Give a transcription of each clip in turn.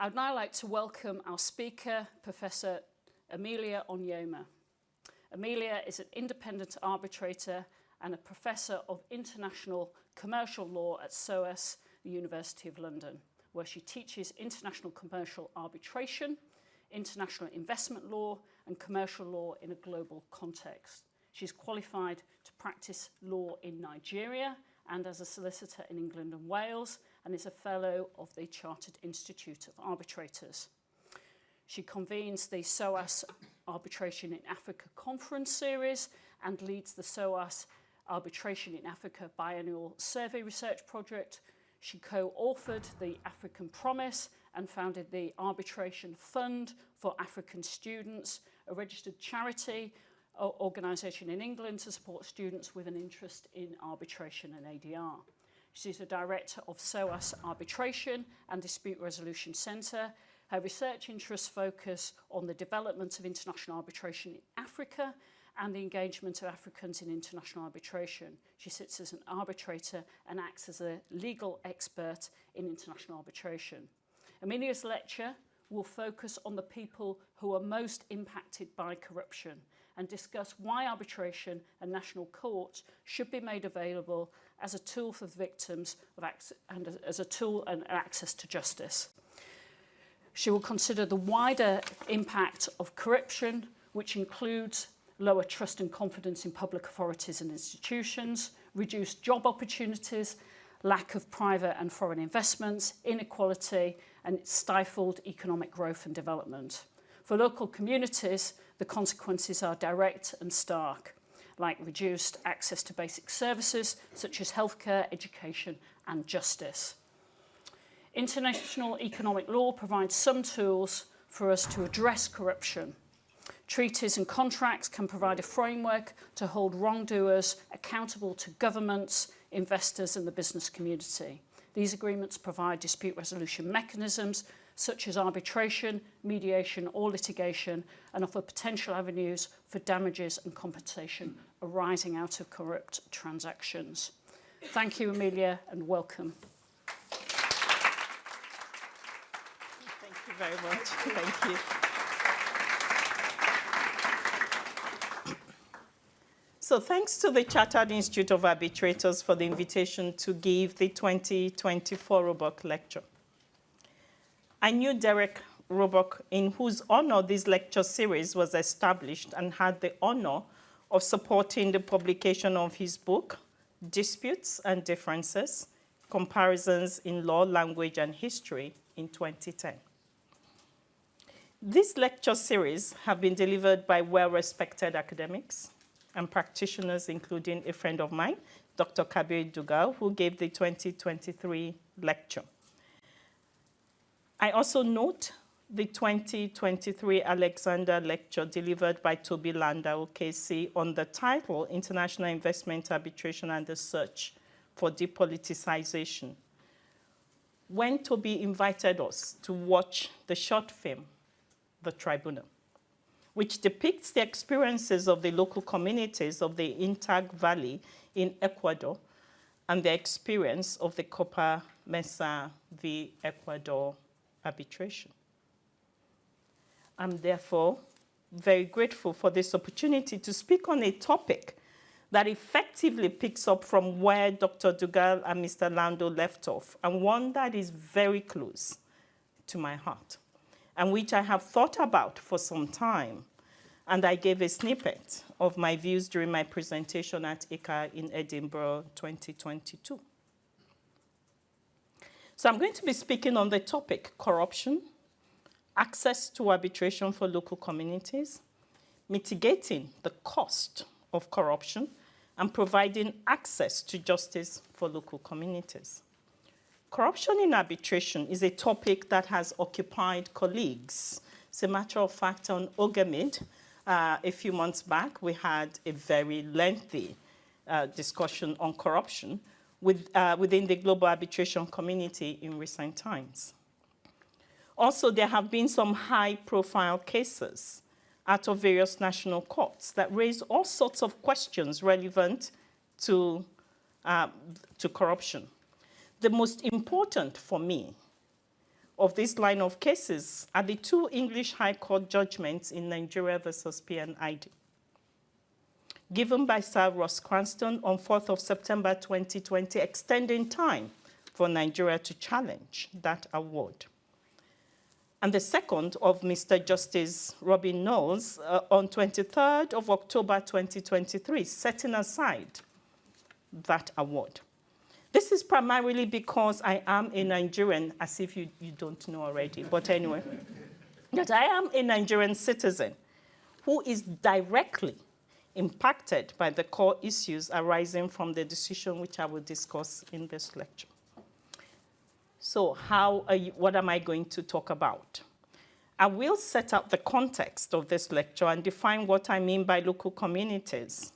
I'd now like to welcome our speaker, Professor Emilia Onyema. Emilia is an independent arbitrator and a Professor of International Commercial Law at SOAS, the University of London, where she teaches international commercial arbitration, international investment law, and commercial law in a global context. She's qualified to practice law in Nigeria and as a solicitor in England and Wales, and is a fellow of the Chartered Institute of Arbitrators. She convenes the SOAS Arbitration in Africa Conference Series and leads the SOAS Arbitration in Africa Biennial Survey Research Project. She co-authored the African Promise and founded the Arbitration Fund for African Students, a registered charity organisation in England to support students with an interest in arbitration and ADR. She's a director of SOAS Arbitration and Dispute Resolution Centre. Her research interests focus on the development of international arbitration in Africa and the engagement of Africans in international arbitration. She sits as an arbitrator and acts as a legal expert in international arbitration. Emilia's lecture will focus on the people who are most impacted by corruption and discuss why arbitration and national courts should be made available as a tool for victims of and as a tool and access to justice. She will consider the wider impact of corruption, which includes lower trust and confidence in public authorities and institutions, reduced job opportunities, lack of private and foreign investments, inequality, and stifled economic growth and development. For local communities, the consequences are direct and stark, like reduced access to basic services such as healthcare, education, and justice. International economic law provides some tools for us to address corruption. Treaties and contracts can provide a framework to hold wrongdoers accountable to governments, investors, and the business community. These agreements provide dispute resolution mechanisms such as arbitration, mediation, or litigation, and offer potential avenues for damages and compensation arising out of corrupt transactions. Thank you, Emilia, and welcome. Thank you very much. Thank you. So thanks to the Chartered Institute of Arbitrators for the invitation to give the 2024 Roebuck Lecture. I knew Derek Roebuck, in whose honor this lecture series was established, and had the honor of supporting the publication of his book, Disputes and Differences, Comparisons in Law, Language, and History, in 2010. This lecture series have been delivered by well-respected academics and practitioners, including a friend of mine, Dr. Kabir Dugal, who gave the 2023 lecture. I also note the 2023 Alexander Lecture delivered by Toby Landau, KC, on the title, International Investment Arbitration and the Search for Depoliticization. When Toby invited us to watch the short film, The Tribunal, which depicts the experiences of the local communities of the Intag Valley in Ecuador and the experience of the Copa Mesa v. Ecuador arbitration. I'm therefore very grateful for this opportunity to speak on a topic that effectively picks up from where Dr. Dugal and Mr. Landau left off, and one that is very close to my heart, and which I have thought about for some time. And I gave a snippet of my views during my presentation at ICA in Edinburgh 2022. So I'm going to be speaking on the topic corruption, access to arbitration for local communities, mitigating the cost of corruption, and providing access to justice for local communities. Corruption in arbitration is a topic that has occupied colleagues. As a matter of fact, on OGAMID, a few months back, we had a very lengthy discussion on corruption within the global arbitration community in recent times. Also, there have been some high-profile cases out of various national courts that raise all sorts of questions relevant to corruption. The most important for me of this line of cases are the two English High Court judgments in Nigeria versus PNID, given by Sir Ross Cranston on 4th of September 2020, extending time for Nigeria to challenge that award. And the second of Mr. Justice Robin Knowles on 23rd of October 2023, setting aside that award. This is primarily because I am a Nigerian, as if you don't know already, but anyway, that I am a Nigerian citizen who is directly impacted by the core issues arising from the decision which I will discuss in this lecture. So what am I going to talk about? I will set up the context of this lecture and define what I mean by local communities.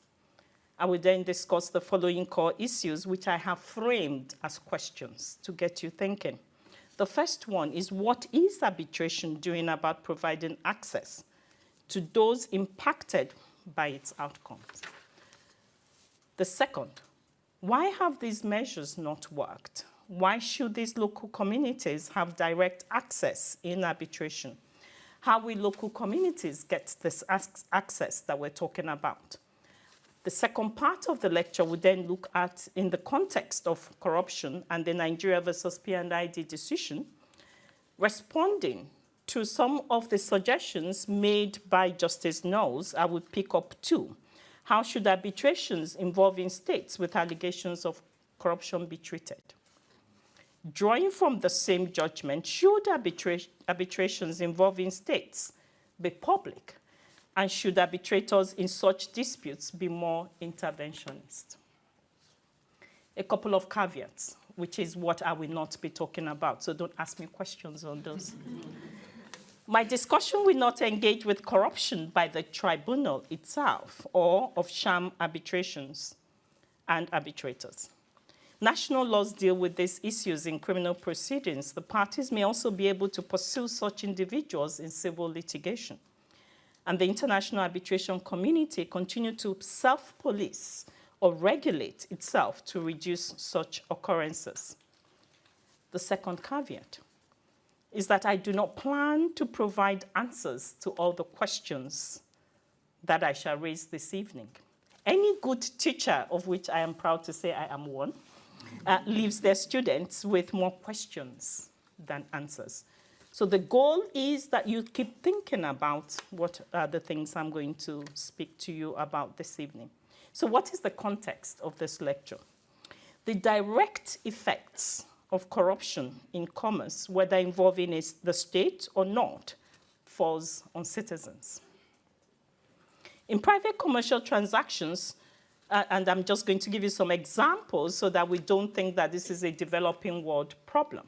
I will then discuss the following core issues, which I have framed as questions to get you thinking. The first one is, what is arbitration doing about providing access to those impacted by its outcomes? The second, why have these measures not worked? Why should these local communities have direct access in arbitration? How will local communities get this access that we're talking about? The second part of the lecture will then look at, in the context of corruption and the Nigeria versus PNID decision, responding to some of the suggestions made by Justice Knowles. I would pick up two. How should arbitrations involving states with allegations of corruption be treated? Drawing from the same judgment, should arbitrations involving states be public? And should arbitrators in such disputes be more interventionist? A couple of caveats, which is what I will not be talking about, so don't ask me questions on those. My discussion will not engage with corruption by the tribunal itself or of sham arbitrations and arbitrators. National laws deal with these issues in criminal proceedings. The parties may also be able to pursue such individuals in civil litigation. And the international arbitration community continue to self-police or regulate itself to reduce such occurrences. The second caveat is that I do not plan to provide answers to all the questions that I shall raise this evening. Any good teacher, of which I am proud to say I am one, leaves their students with more questions than answers. So the goal is that you keep thinking about what are the things I'm going to speak to you about this evening. So what is the context of this lecture? The direct effects of corruption in commerce, whether involving the state or not, falls on citizens. In private commercial transactions, and I'm just going to give you some examples so that we don't think that this is a developing world problem,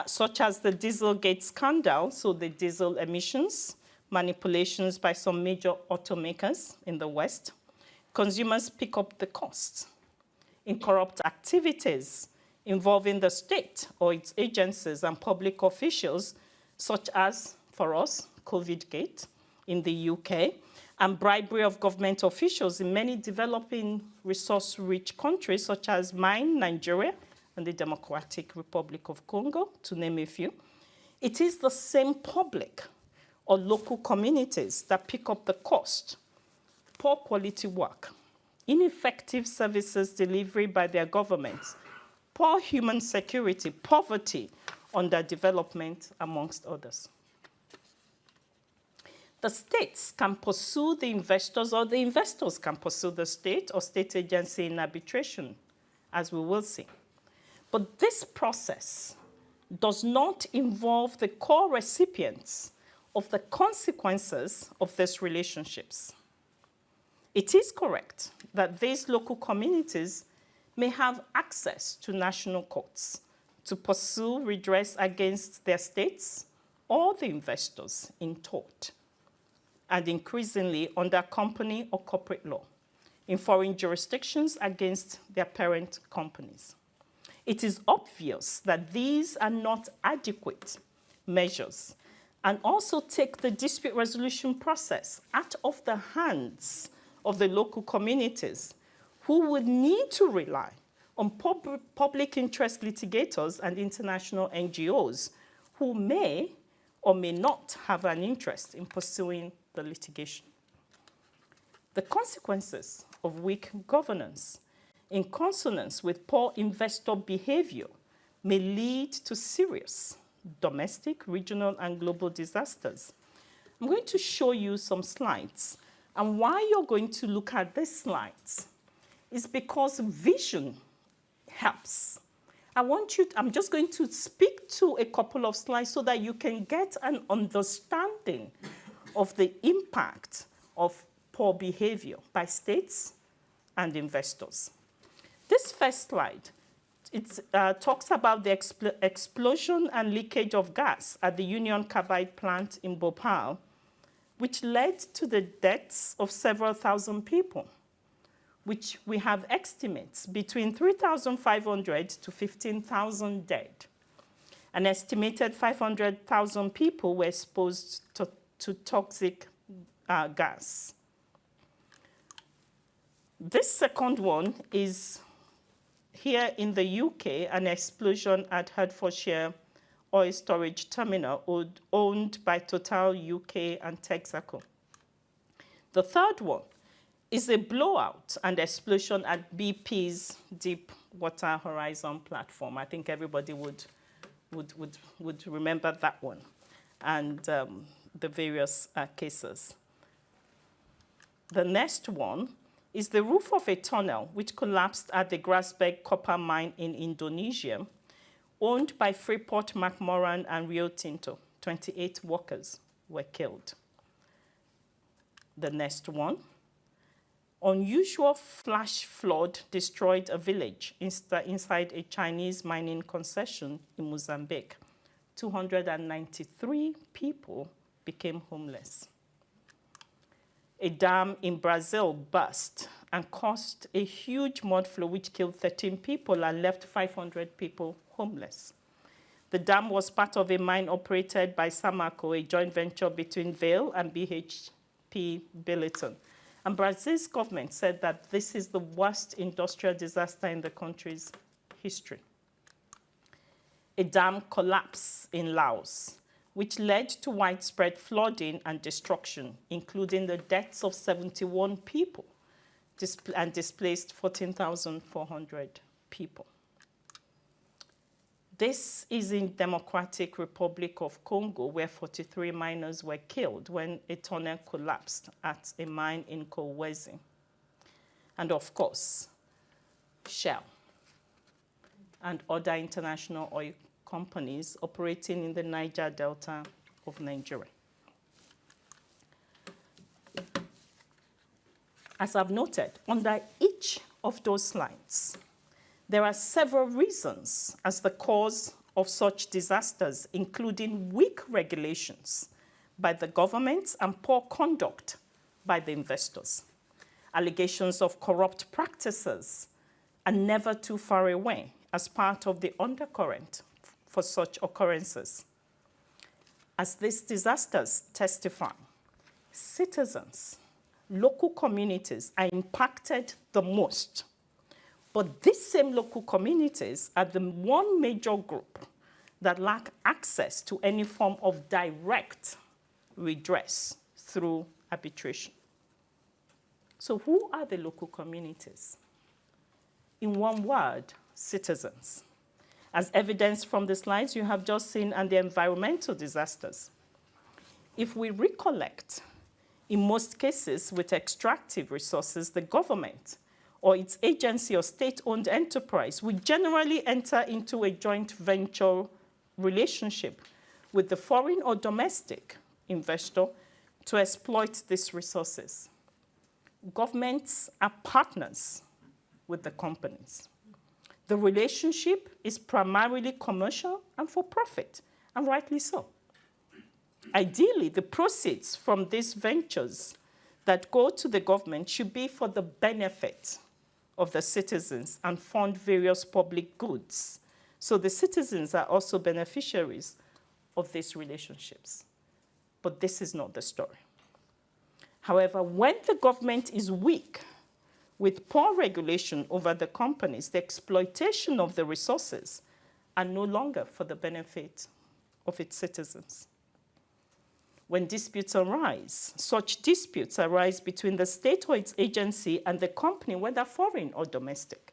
such as the Dieselgate scandal, so the diesel emissions, manipulations by some major automakers in the West. Consumers pick up the costs. In corrupt activities involving the state or its agencies and public officials, such as, for us, COVIDgate in the UK, and bribery of government officials in many developing resource-rich countries, such as mine, Nigeria, and the Democratic Republic of Congo, to name a few. It is the same public or local communities that pick up the cost. Poor quality work, ineffective services delivery by their governments, poor human security, poverty, underdevelopment, amongst others. The states can pursue the investors, or the investors can pursue the state or state agency in arbitration, as we will see. But this process does not involve the core recipients of the consequences of these relationships. It is correct that these local communities may have access to national courts to pursue redress against their states or the investors in tort, and increasingly under company or corporate law in foreign jurisdictions against their parent companies. It is obvious that these are not adequate measures and also take the dispute resolution process out of the hands of the local communities, who would need to rely on public interest litigators and international NGOs who may or may not have an interest in pursuing the litigation. The consequences of weak governance in consonance with poor investor behavior may lead to serious domestic, regional, and global disasters. I'm going to show you some slides. And why you're going to look at these slides is because vision helps. I'm just going to speak to a couple of slides so that you can get an understanding of the impact of poor behavior by states and investors. This first slide, it talks about the explosion and leakage of gas at the Union Carbide plant in Bhopal, which led to the deaths of several thousand people, which we have estimates between 3,500 to 15,000 dead. An estimated 500,000 people were exposed to toxic gas. This second one is here in the UK, an explosion at Hertfordshire oil storage terminal owned by Total UK and Texaco. The third one is a blowout and explosion at BP's Deepwater Horizon platform. I think everybody would remember that one and the various cases. The next one is the roof of a tunnel which collapsed at the Grasberg copper mine in Indonesia, owned by Freeport-McMoran and Rio Tinto. 28 workers were killed. The next one, unusual flash flood destroyed a village inside a Chinese mining concession in Mozambique. 293 people became homeless. A dam in Brazil burst and caused a huge mud flow which killed 13 people and left 500 people homeless. The dam was part of a mine operated by Samarco, a joint venture between Vale and BHP Billiton. And Brazil's government said that this is the worst industrial disaster in the country's history. A dam collapse in Laos, which led to widespread flooding and destruction, including the deaths of 71 people and displaced 14,400 people. This is in Democratic Republic of Congo, where 43 miners were killed when a tunnel collapsed at a mine in Kolwezi. And of course, Shell and other international oil companies operating in the Niger Delta of Nigeria. As I've noted, under each of those slides, there are several reasons as the cause of such disasters, including weak regulations by the government and poor conduct by the investors. Allegations of corrupt practices are never too far away as part of the undercurrent for such occurrences. As these disasters testify, citizens, local communities are impacted the most. But these same local communities are the one major group that lack access to any form of direct redress through arbitration. So who are the local communities? In one word, citizens. As evidenced from the slides you have just seen and the environmental disasters. If we recollect, in most cases with extractive resources, the government or its agency or state-owned enterprise will generally enter into a joint venture relationship with the foreign or domestic investor to exploit these resources. Governments are partners with the companies. The relationship is primarily commercial and for profit, and rightly so. Ideally, the proceeds from these ventures that go to the government should be for the benefit of the citizens and fund various public goods. So the citizens are also beneficiaries of these relationships. But this is not the story. However, when the government is weak, with poor regulation over the companies, the exploitation of the resources are no longer for the benefit of its citizens. When disputes arise, such disputes arise between the state or its agency and the company, whether foreign or domestic.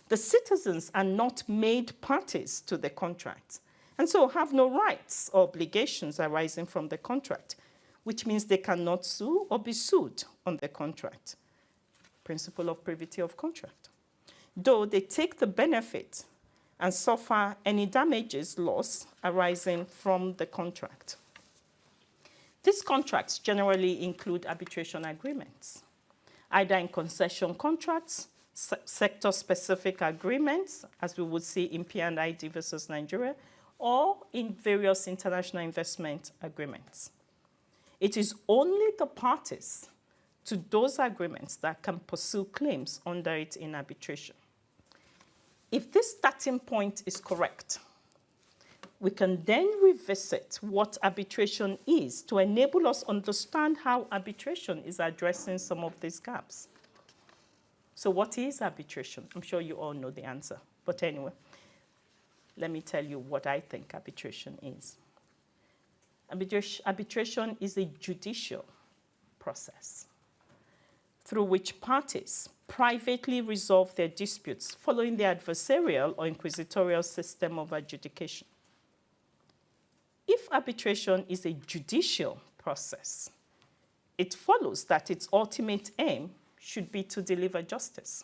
The citizens are not made parties to the contract, and so have no rights or obligations arising from the contract, which means they cannot sue or be sued on the contract. Principle of privity of contract. Though they take the benefit and suffer any damages, loss arising from the contract. These contracts generally include arbitration agreements, either in concession contracts, sector-specific agreements, as we would see in P&ID versus Nigeria, or in various international investment agreements. It is only the parties to those agreements that can pursue claims under it in arbitration. If this starting point is correct, we can then revisit what arbitration is to enable us understand how arbitration is addressing some of these gaps. So what is arbitration? I'm sure you all know the answer, but anyway, let me tell you what I think arbitration is. Arbitration is a judicial process through which parties privately resolve their disputes following the adversarial or inquisitorial system of adjudication. If arbitration is a judicial process, it follows that its ultimate aim should be to deliver justice.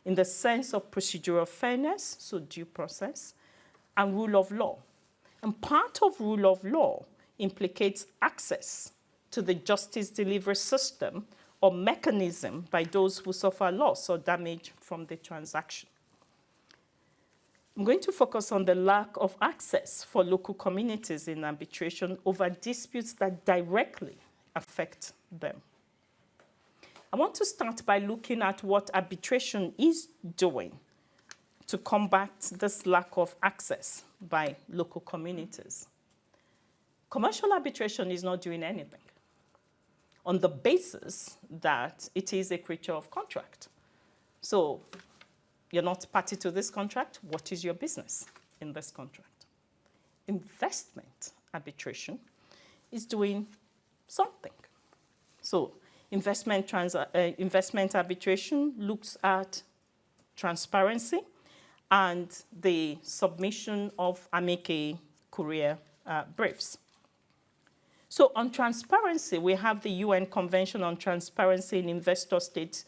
In the sense of procedural fairness, so due process, and rule of law. And part of rule of law implicates access to the justice delivery system or mechanism by those who suffer loss or damage from the transaction. I'm going to focus on the lack of access for local communities in arbitration over disputes that directly affect them. I want to start by looking at what arbitration is doing to combat this lack of access by local communities. Commercial arbitration is not doing anything on the basis that it is a creature of contract. So you're not party to this contract. What is your business in this contract? Investment arbitration is doing something. So investment arbitration looks at transparency and the submission of amici curiae briefs. So on transparency, we have the UN Convention on Transparency in Investor-State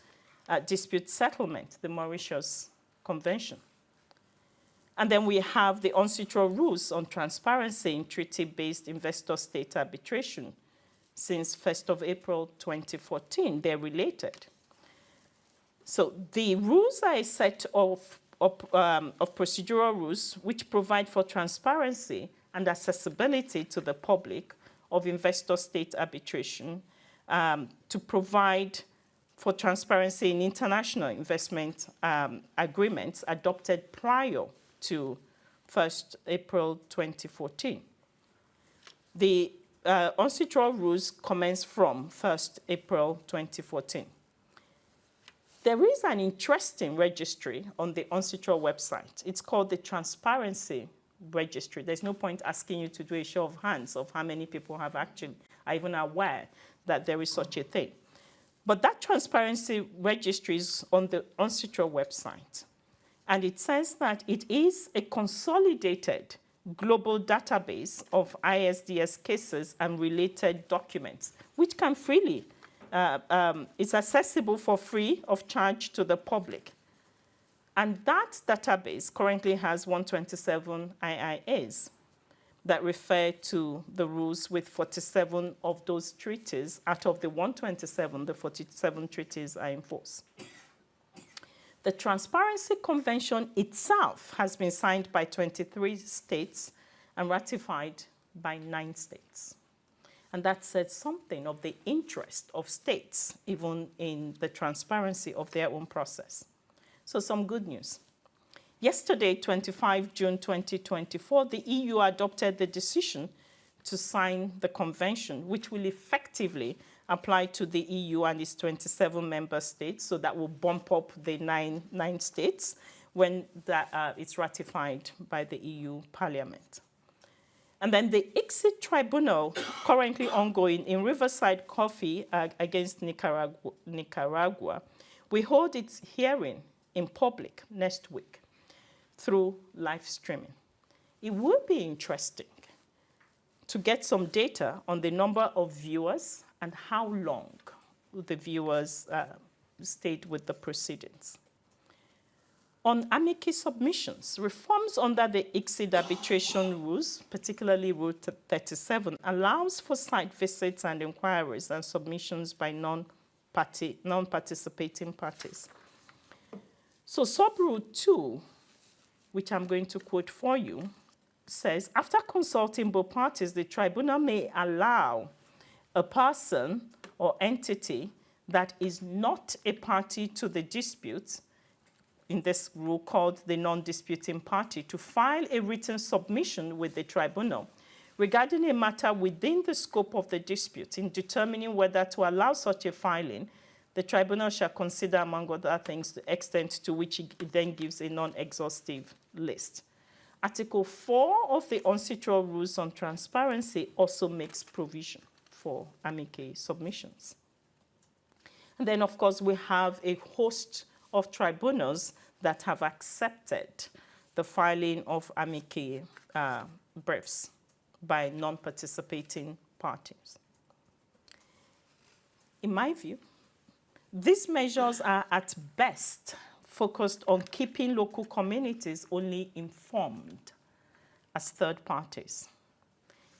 Dispute Settlement, the Mauritius Convention. And then we have the UNCITRAL rules on transparency in treaty-based investor-state arbitration since 1st of April 2014. They're related. So the rules are a set of procedural rules which provide for transparency and accessibility to the public of investor-state arbitration, to provide for transparency in international investment agreements adopted prior to 1st April 2014. The UNCITRAL rules commence from 1st April 2014. There is an interesting registry on the UNCITRAL website. It's called the Transparency Registry. There's no point asking you to do a show of hands of how many people are even aware that there is such a thing. But that transparency registry is on the UNCITRAL website. And it says that it is a consolidated global database of ISDS cases and related documents, which can freely, it's accessible for free of charge to the public. And that database currently has 127 IIAs that refer to the rules with 47 of those treaties. Out of the 127, the 47 treaties are in force. The Transparency Convention itself has been signed by 23 states and ratified by 9 states. And that says something of the interest of states, even in the transparency of their own process. So some good news. Yesterday, 25 June 2024, the EU adopted the decision to sign the convention, which will effectively apply to the EU and its 27 member states. So that will bump up the nine states when it's ratified by the EU Parliament. And then the ICSID tribunal, currently ongoing in Riverside Coffee against Nicaragua, will hold its hearing in public next week through live streaming. It will be interesting to get some data on the number of viewers and how long the viewers stayed with the proceedings. On amici submissions, reforms under the ICSID arbitration rules, particularly Rule 37, allows for site visits and inquiries and submissions by non-participating parties. So sub-rule 2, which I'm going to quote for you, says, after consulting both parties, the tribunal may allow a person or entity that is not a party to the dispute, in this rule called the non-disputing party, to file a written submission with the tribunal regarding a matter within the scope of the dispute. In determining whether to allow such a filing, the tribunal shall consider, among other things, the extent to which it then gives a non-exhaustive list. Article 4 of the UNCITRAL Rules on Transparency also makes provision for amici submissions. And then, of course, we have a host of tribunals that have accepted the filing of amici briefs by non-participating parties. In my view, these measures are at best focused on keeping local communities only informed as third parties.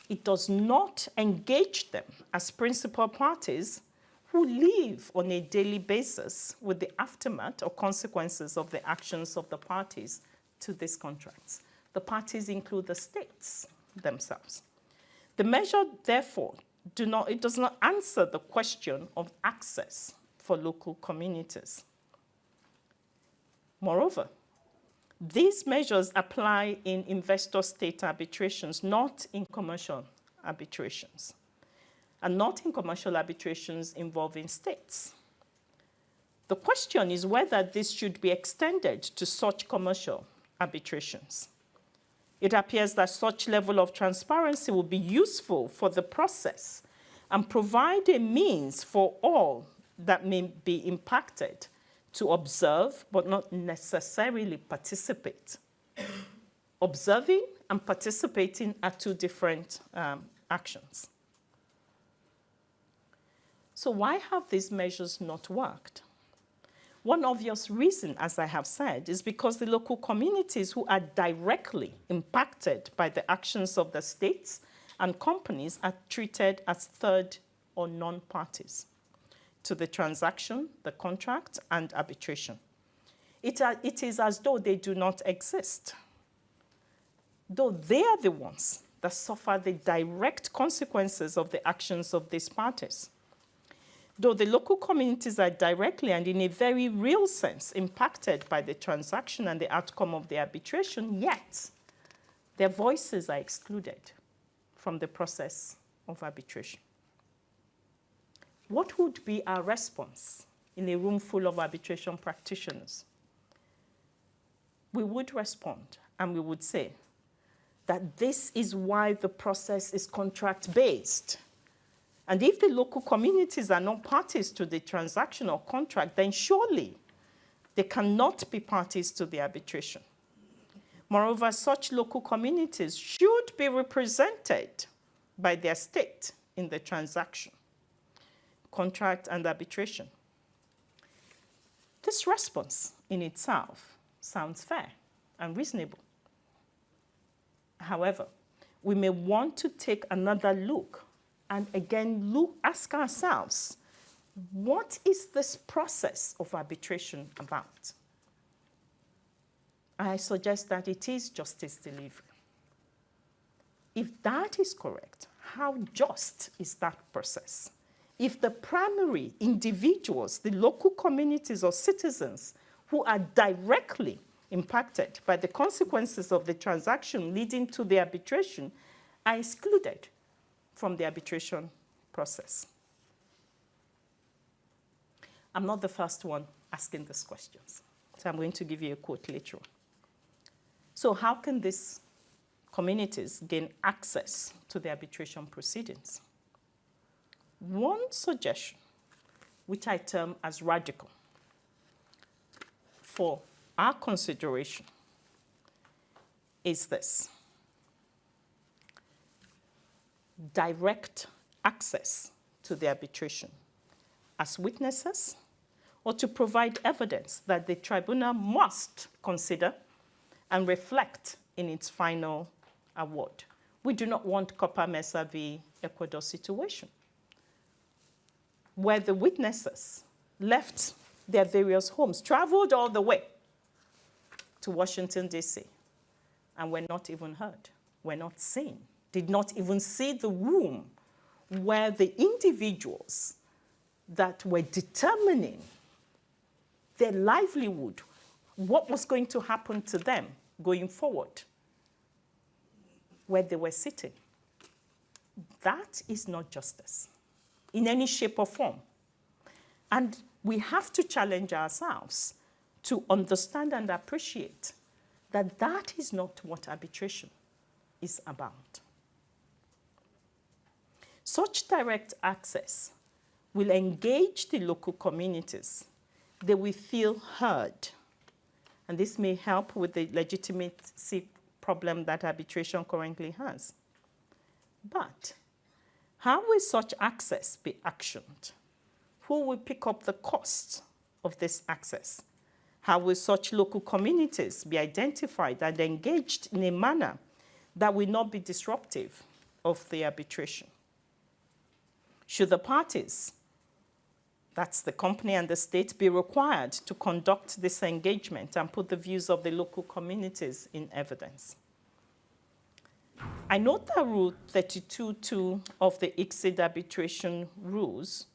It does not engage them as principal parties who live on a daily basis with the aftermath or consequences of the actions of the parties to these contracts. The parties include the states themselves. The measure, therefore, does not answer the question of access for local communities. Moreover, these measures apply in investor-state arbitrations, not in commercial arbitrations, and not in commercial arbitrations involving states. The question is whether this should be extended to such commercial arbitrations. It appears that such level of transparency will be useful for the process and provide a means for all that may be impacted to observe, but not necessarily participate. Observing and participating are two different actions. So why have these measures not worked? One obvious reason, as I have said, is because the local communities who are directly impacted by the actions of the states and companies are treated as third or non-parties to the transaction, the contract, and arbitration. It is as though they do not exist, though they are the ones that suffer the direct consequences of the actions of these parties. Though the local communities are directly and in a very real sense impacted by the transaction and the outcome of the arbitration, yet their voices are excluded from the process of arbitration. What would be our response in a room full of arbitration practitioners? We would respond and we would say that this is why the process is contract-based. And if the local communities are not parties to the transaction or contract, then surely they cannot be parties to the arbitration. Moreover, such local communities should be represented by their state in the transaction, contract, and arbitration. This response in itself sounds fair and reasonable. However, we may want to take another look and again ask ourselves, what is this process of arbitration about? I suggest that it is justice delivery. If that is correct, how just is that process? If the primary individuals, the local communities or citizens who are directly impacted by the consequences of the transaction leading to the arbitration are excluded from the arbitration process. I'm not the first one asking these questions, so I'm going to give you a quote later on. So how can this communities gain access to the arbitration proceedings. One suggestion, which I term as radical, for our consideration is this: direct access to the arbitration as witnesses, or to provide evidence that the tribunal must consider and reflect in its final award. We do not want Copa Mesa v. Ecuador situation, where the witnesses left their various homes, traveled all the way to Washington, D.C., and were not even heard, were not seen, did not even see the room where the individuals that were determining their livelihood, what was going to happen to them going forward, where they were sitting. That is not justice in any shape or form. And we have to challenge ourselves to understand and appreciate that that is not what arbitration is about. Such direct access will engage the local communities. They will feel heard. And this may help with the legitimacy problem that arbitration currently has. But how will such access be actioned? Who will pick up the cost of this access? How will such local communities be identified and engaged in a manner that will not be disruptive of the arbitration? Should the parties, that's the company and the state, be required to conduct this engagement and put the views of the local communities in evidence? I note that Rule 32.2 of the ICSID arbitration rules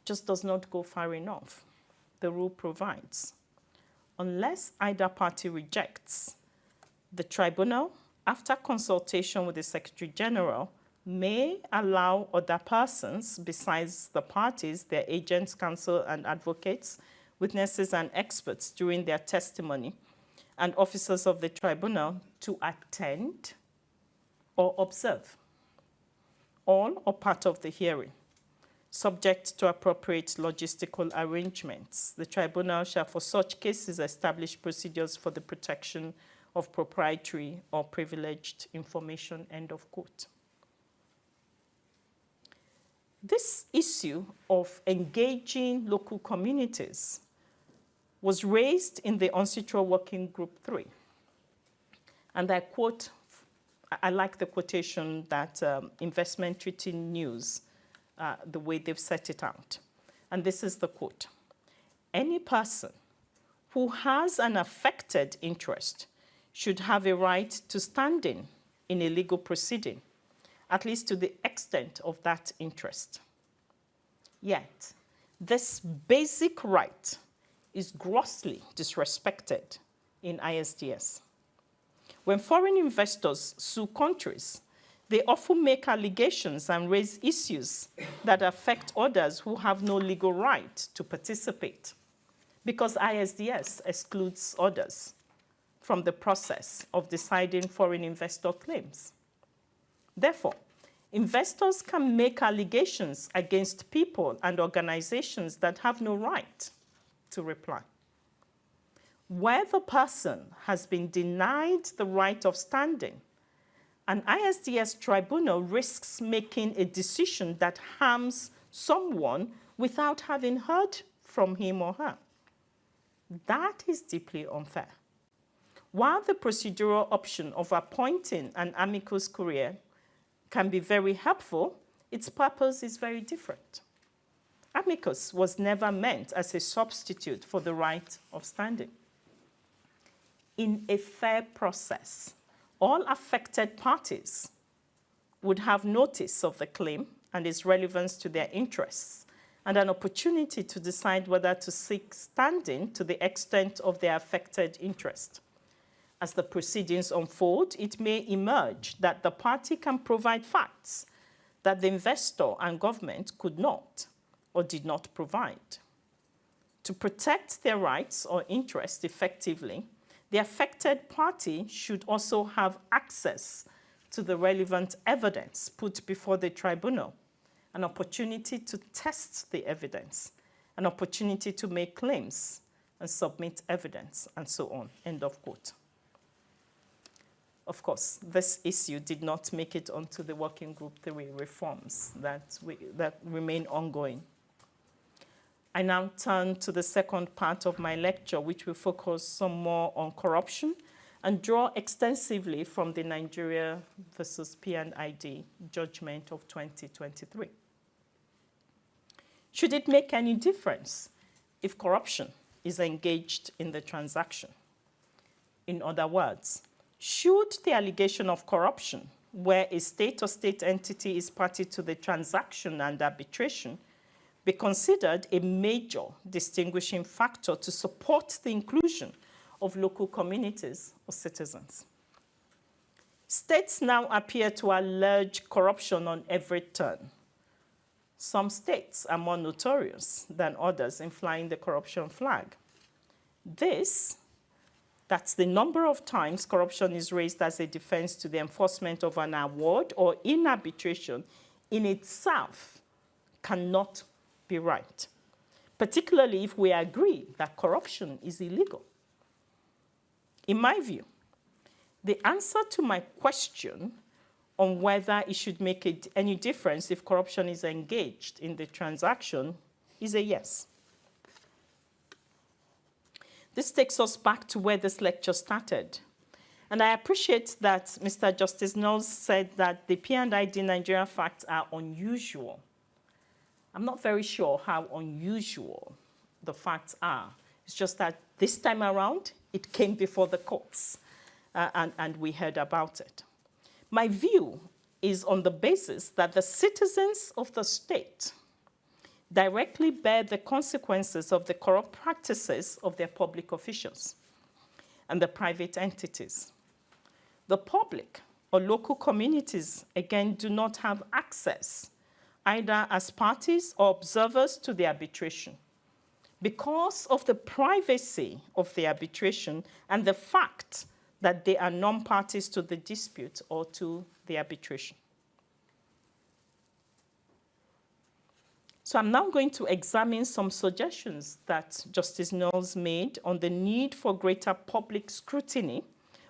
just does not go far enough. The rule provides, unless either party rejects, the tribunal, after consultation with the Secretary General, may allow other persons besides the parties, their agents, counsel, and advocates, witnesses, and experts during their testimony, and officers of the tribunal to attend or observe all or part of the hearing, subject to appropriate logistical arrangements. The tribunal shall for such cases establish procedures for the protection of proprietary or privileged information, end of quote. This issue of engaging local communities was raised in the UNCITRAL Working Group 3. And I quote, I like the quotation that Investment Treaty News, the way they've set it out. And this is the quote: any person who has an affected interest should have a right to standing in a legal proceeding, at least to the extent of that interest. Yet, this basic right is grossly disrespected in ISDS. When foreign investors sue countries, they often make allegations and raise issues that affect others who have no legal right to participate, because ISDS excludes others from the process of deciding foreign investor claims. Therefore, investors can make allegations against people and organizations that have no right to reply. Where the person has been denied the right of standing, an ISDS tribunal risks making a decision that harms someone without having heard from him or her. That is deeply unfair. While the procedural option of appointing an amicus curiae can be very helpful, its purpose is very different. Amicus was never meant as a substitute for the right of standing. In a fair process, all affected parties would have notice of the claim and its relevance to their interests, and an opportunity to decide whether to seek standing to the extent of their affected interest. As the proceedings unfold, it may emerge that the party can provide facts that the investor and government could not or did not provide. To protect their rights or interests effectively, the affected party should also have access to the relevant evidence put before the tribunal, an opportunity to test the evidence, an opportunity to make claims and submit evidence, and so on, end of quote. Of course, this issue did not make it onto the Working Group 3 reforms that remain ongoing. I now turn to the second part of my lecture, which will focus some more on corruption and draw extensively from the Nigeria versus P&ID judgment of 2023. Should it make any difference if corruption is engaged in the transaction? In other words, should the allegation of corruption, where a state or state entity is party to the transaction and arbitration, be considered a major distinguishing factor to support the inclusion of local communities or citizens? States now appear to allege corruption on every turn. Some states are more notorious than others in flying the corruption flag. That's the number of times corruption is raised as a defense to the enforcement of an award or in arbitration, in itself cannot be right, particularly if we agree that corruption is illegal. In my view, the answer to my question on whether it should make any difference if corruption is engaged in the transaction is a yes. This takes us back to where this lecture started. And I appreciate that Mr. Justice Knowles said that the P&ID Nigeria facts are unusual. I'm not very sure how unusual the facts are. It's just that this time around, it came before the courts, and we heard about it. My view is on the basis that the citizens of the state directly bear the consequences of the corrupt practices of their public officials and the private entities. The public or local communities, again, do not have access either as parties or observers to the arbitration because of the privacy of the arbitration and the fact that they are non-parties to the dispute or to the arbitration. So I'm now going to examine some suggestions that Justice Knowles made on the need for greater public scrutiny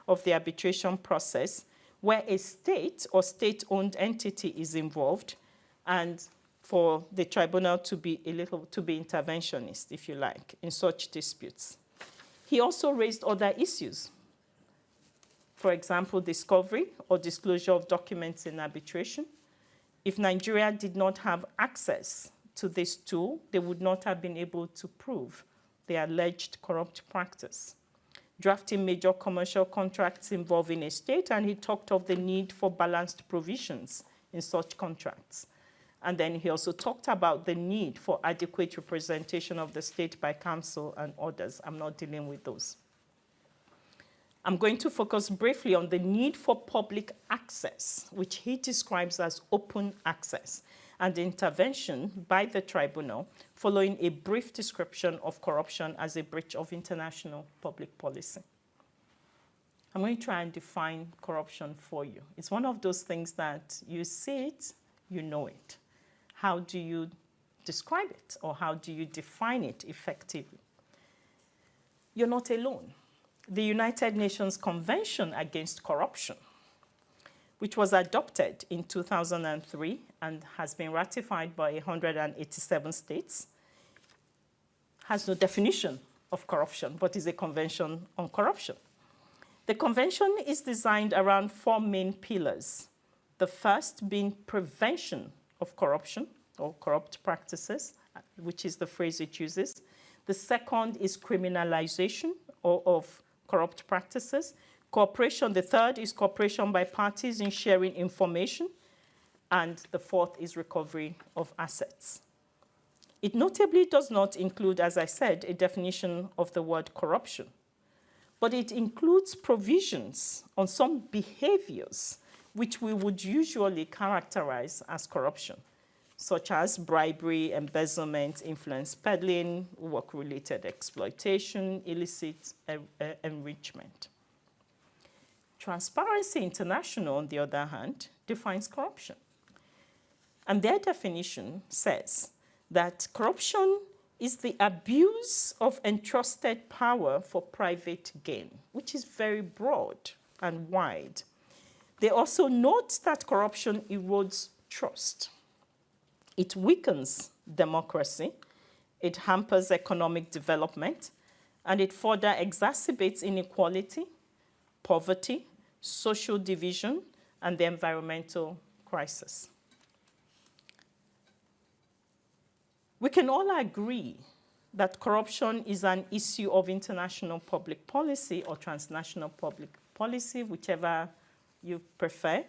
of the arbitration process where a state or state-owned entity is involved, and for the tribunal to be interventionist, if you like, in such disputes. He also raised other issues. For example, discovery or disclosure of documents in arbitration. If Nigeria did not have access to this tool, they would not have been able to prove the alleged corrupt practice. Drafting major commercial contracts involving a state, and he talked of the need for balanced provisions in such contracts. And then he also talked about the need for adequate representation of the state by counsel and others. I'm not dealing with those. I'm going to focus briefly on the need for public access, which he describes as open access, and intervention by the tribunal following a brief description of corruption as a breach of international public policy. I'm going to try and define corruption for you. It's one of those things that you see it, you know it. How do you describe it, or how do you define it effectively? You're not alone. The United Nations Convention Against Corruption, which was adopted in 2003 and has been ratified by 187 states, has no definition of corruption, but is a convention on corruption. The convention is designed around four main pillars. The first being prevention of corruption or corrupt practices, which is the phrase it uses. The second is criminalization of corrupt practices. Cooperation, the third is cooperation by parties in sharing information. And the fourth is recovery of assets. It notably does not include, as I said, a definition of the word corruption, but it includes provisions on some behaviors which we would usually characterize as corruption, such as bribery, embezzlement, influence peddling, work-related exploitation, illicit enrichment. Transparency International, on the other hand, defines corruption. And their definition says that corruption is the abuse of entrusted power for private gain, which is very broad and wide. They also note that corruption erodes trust. It weakens democracy, it hampers economic development, and it further exacerbates inequality, poverty, social division, and the environmental crisis. We can all agree that corruption is an issue of international public policy or transnational public policy, whichever you prefer,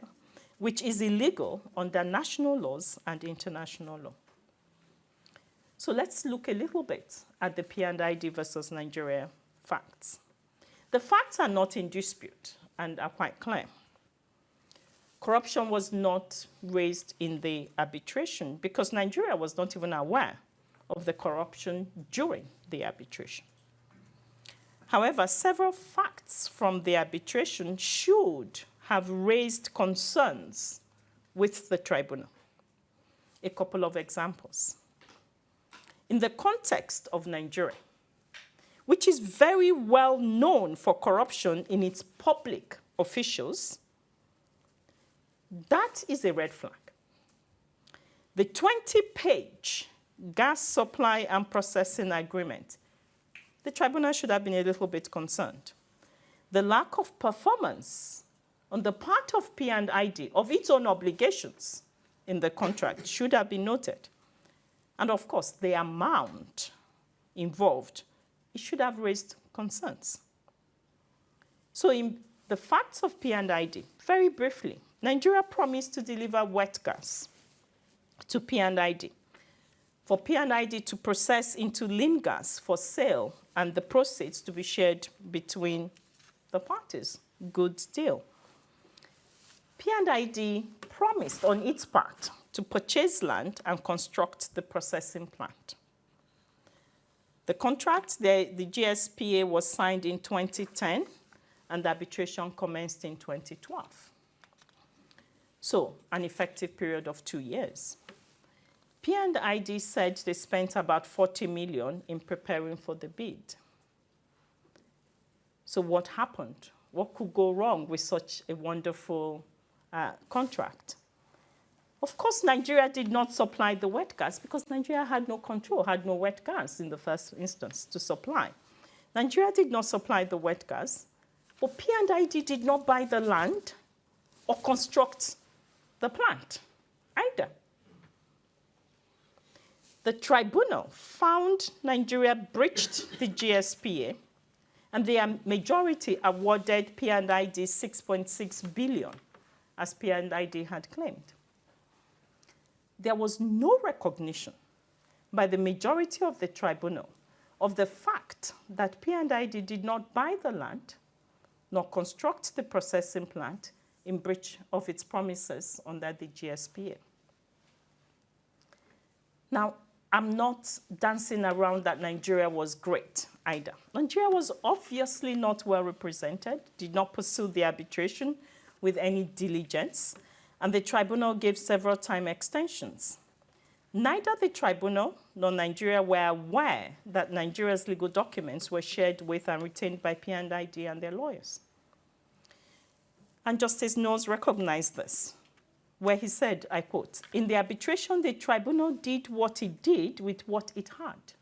which is illegal under national laws and international law. So let's look a little bit at the P&ID versus Nigeria facts. The facts are not in dispute and are quite clear. Corruption was not raised in the arbitration because Nigeria was not even aware of the corruption during the arbitration. However, several facts from the arbitration should have raised concerns with the tribunal. A couple of examples. In the context of Nigeria, which is very well known for corruption in its public officials, that is a red flag. The 20-page gas supply and processing agreement, the tribunal should have been a little bit concerned. The lack of performance on the part of P&ID of its own obligations in the contract should have been noted. And of course, the amount involved, it should have raised concerns. So in the facts of P&ID, very briefly, Nigeria promised to deliver wet gas to P&ID, for P&ID to process into lean gas for sale and the proceeds to be shared between the parties. Good deal. P&ID promised on its part to purchase land and construct the processing plant. The contract, the GSPA, was signed in 2010 and the arbitration commenced in 2012. So, an effective period of 2 years. P&ID said they spent about 40 million in preparing for the bid. So what happened? What could go wrong with such a wonderful contract? Of course, Nigeria did not supply the wet gas because Nigeria had no control, had no wet gas in the first instance to supply. Nigeria did not supply the wet gas, but P&ID did not buy the land or construct the plant either. The tribunal found Nigeria breached the GSPA, and the majority awarded P&ID 6.6 billion, as P&ID had claimed. There was no recognition by the majority of the tribunal of the fact that P&ID did not buy the land nor construct the processing plant in breach of its promises under the GSPA. Now, I'm not dancing around that Nigeria was great either. Nigeria was obviously not well represented, did not pursue the arbitration with any diligence, and the tribunal gave several time extensions. Neither the tribunal nor Nigeria were aware that Nigeria's legal documents were shared with and retained by P&ID and their lawyers. And Justice Knowles recognized this, where he said, I quote, "In the arbitration, the tribunal did what it did with what it had.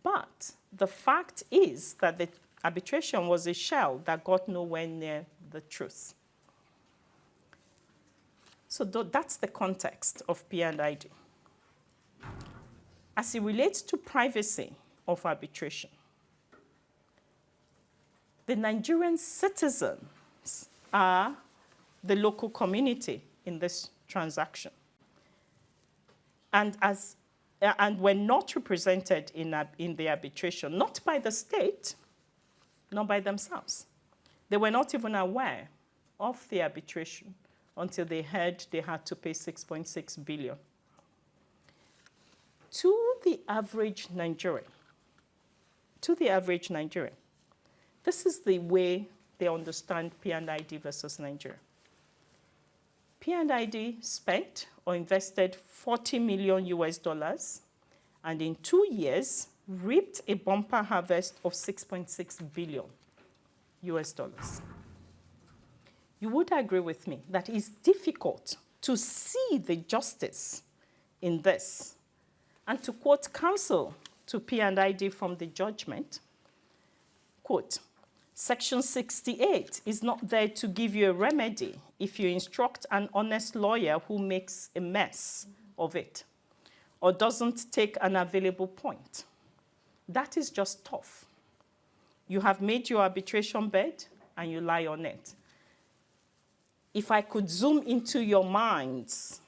But the fact is that the arbitration was a shell that got nowhere near the truth." So that's the context of P&ID. As it relates to privacy of arbitration, the Nigerian citizens are the local community in this transaction. And were not represented in the arbitration, not by the state, not by themselves. They were not even aware of the arbitration until they heard they had to pay 6.6 billion. To the average Nigerian, this is the way they understand P&ID versus Nigeria. P&ID spent or invested 40 million US dollars, and in 2 years reaped a bumper harvest of 6.6 billion US dollars. You would agree with me that it's difficult to see the justice in this. And to quote counsel to P&ID from the judgment, quote, Section 68 is not there to give you a remedy if you instruct an honest lawyer who makes a mess of it or doesn't take an available point. That is just tough. You have made your arbitration bed and you lie on it. If I could zoom into your minds,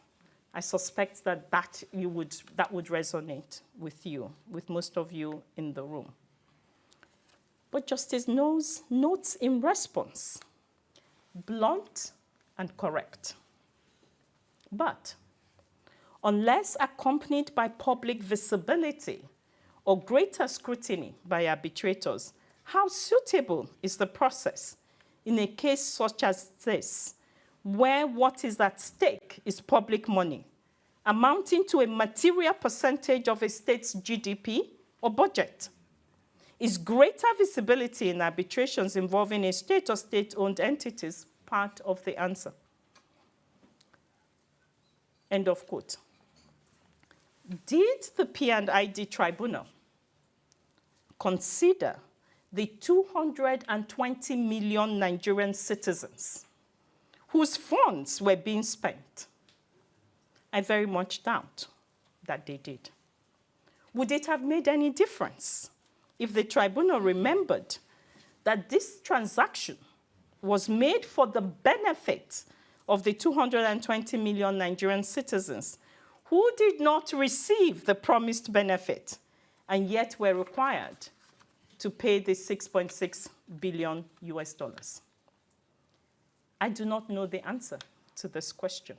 I suspect that would resonate with you, with most of you in the room. But Justice notes in response, blunt and correct. But unless accompanied by public visibility or greater scrutiny by arbitrators, how suitable is the process in a case such as this, where what is at stake is public money, amounting to a material percentage of a state's GDP or budget? Is greater visibility in arbitrations involving a state or state-owned entities part of the answer? End of quote. Did the P&ID Tribunal consider the 220 million Nigerian citizens whose funds were being spent? I very much doubt that they did. Would it have made any difference if the tribunal remembered that this transaction was made for the benefit of the 220 million Nigerian citizens who did not receive the promised benefit and yet were required to pay the 6.6 billion US dollars? I do not know the answer to this question.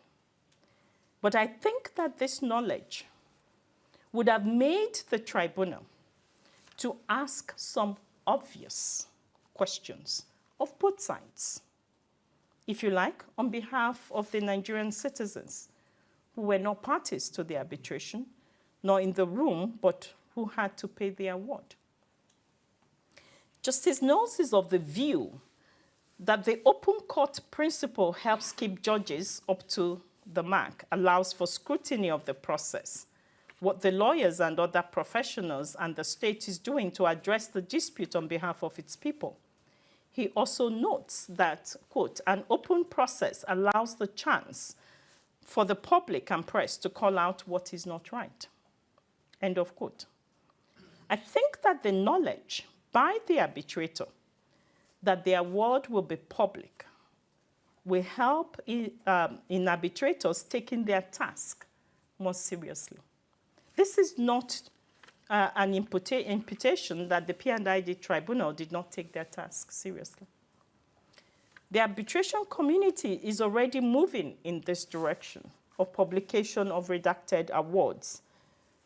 But I think that this knowledge would have made the tribunal to ask some obvious questions of both sides, if you like, on behalf of the Nigerian citizens who were not parties to the arbitration, nor in the room, but who had to pay the award. Justice Knowles is of the view that the open court principle helps keep judges up to the mark, allows for scrutiny of the process, what the lawyers and other professionals and the state is doing to address the dispute on behalf of its people. He also notes that, quote, an open process allows the chance for the public and press to call out what is not right, end of quote. I think that the knowledge by the arbitrator that the award will be public will help in arbitrators taking their task more seriously. This is not an imputation that the P&ID Tribunal did not take their task seriously. The arbitration community is already moving in this direction of publication of redacted awards.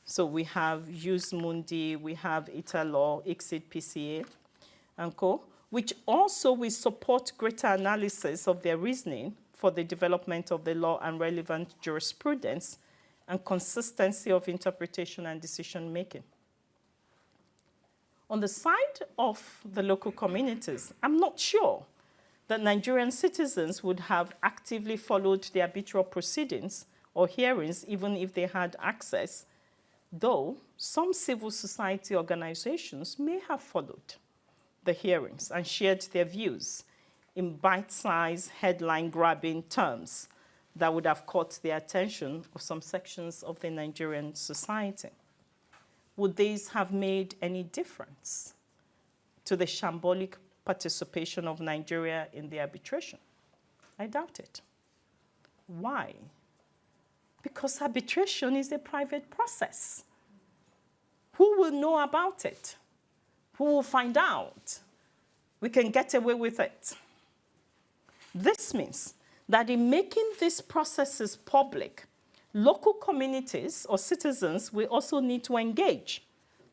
So we have Jus Mundi, we have Italaw, ICSID PCA, and co., which also will support greater analysis of their reasoning for the development of the law and relevant jurisprudence and consistency of interpretation and decision-making. On the side of the local communities, I'm not sure that Nigerian citizens would have actively followed the arbitral proceedings or hearings even if they had access, though some civil society organizations may have followed the hearings and shared their views in bite-sized, headline-grabbing terms that would have caught the attention of some sections of the Nigerian society. Would these have made any difference to the shambolic participation of Nigeria in the arbitration? I doubt it. Why? Because arbitration is a private process. Who will know about it? Who will find out? We can get away with it. This means that in making these processes public, local communities or citizens will also need to engage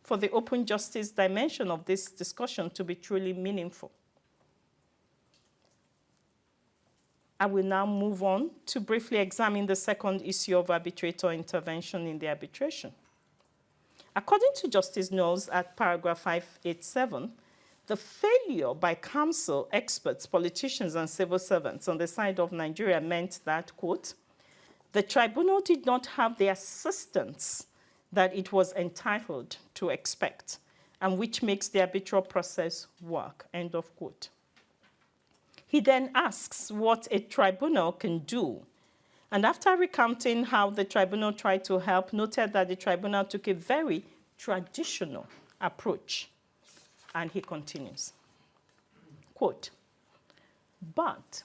for the open justice dimension of this discussion to be truly meaningful. I will now move on to briefly examine the second issue of arbitrator intervention in the arbitration. According to Justice Knowles at paragraph 587, the failure by counsel, experts, politicians, and civil servants on the side of Nigeria meant that, quote, the tribunal did not have the assistance that it was entitled to expect, and which makes the arbitral process work, end of quote. He then asks what a tribunal can do, and after recounting how the tribunal tried to help, noted that the tribunal took a very traditional approach. And he continues, quote, but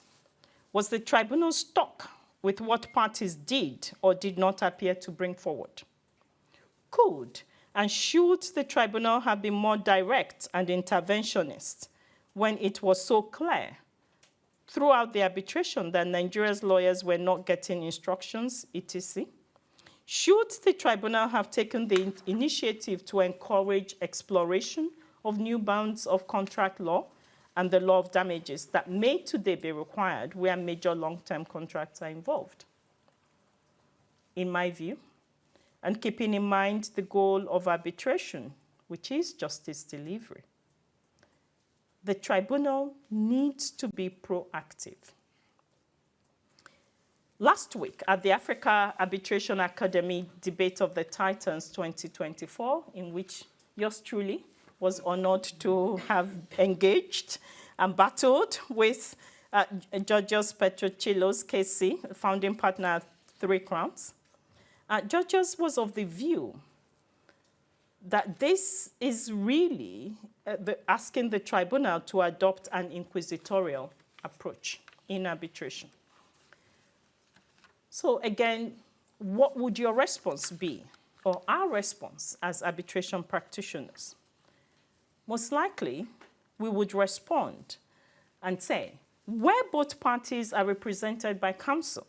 was the tribunal stuck with what parties did or did not appear to bring forward? Could and should the tribunal have been more direct and interventionist when it was so clear throughout the arbitration that Nigeria's lawyers were not getting instructions, etc.? Should the tribunal have taken the initiative to encourage exploration of new bounds of contract law and the law of damages that may today be required where major long-term contracts are involved? In my view, and keeping in mind the goal of arbitration, which is justice delivery, the tribunal needs to be proactive. Last week at the Africa Arbitration Academy Debate of the Titans 2024, in which yours truly was honored to have engaged and battled with Georgios Petrochilos, KC, founding partner at 3 Crowns. Georgios was of the view that this is really asking the tribunal to adopt an inquisitorial approach in arbitration. So again, what would your response be, or our response as arbitration practitioners? Most likely, we would respond and say, where both parties are represented by counsel,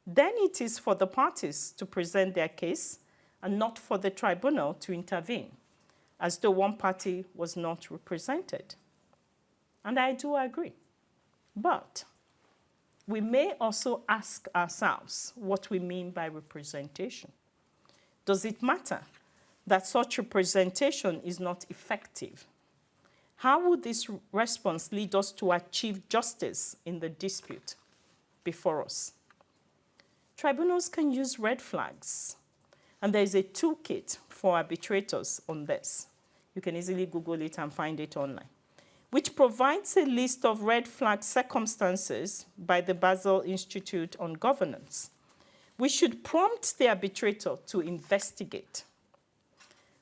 then it is for the parties to present their case and not for the tribunal to intervene, as though one party was not represented. And I do agree. But we may also ask ourselves what we mean by representation. Does it matter that such representation is not effective? How would this response lead us to achieve justice in the dispute before us? Tribunals can use red flags, and there is a toolkit for arbitrators on this. You can easily Google it and find it online, which provides a list of red flag circumstances by the Basel Institute on Governance. We should prompt the arbitrator to investigate.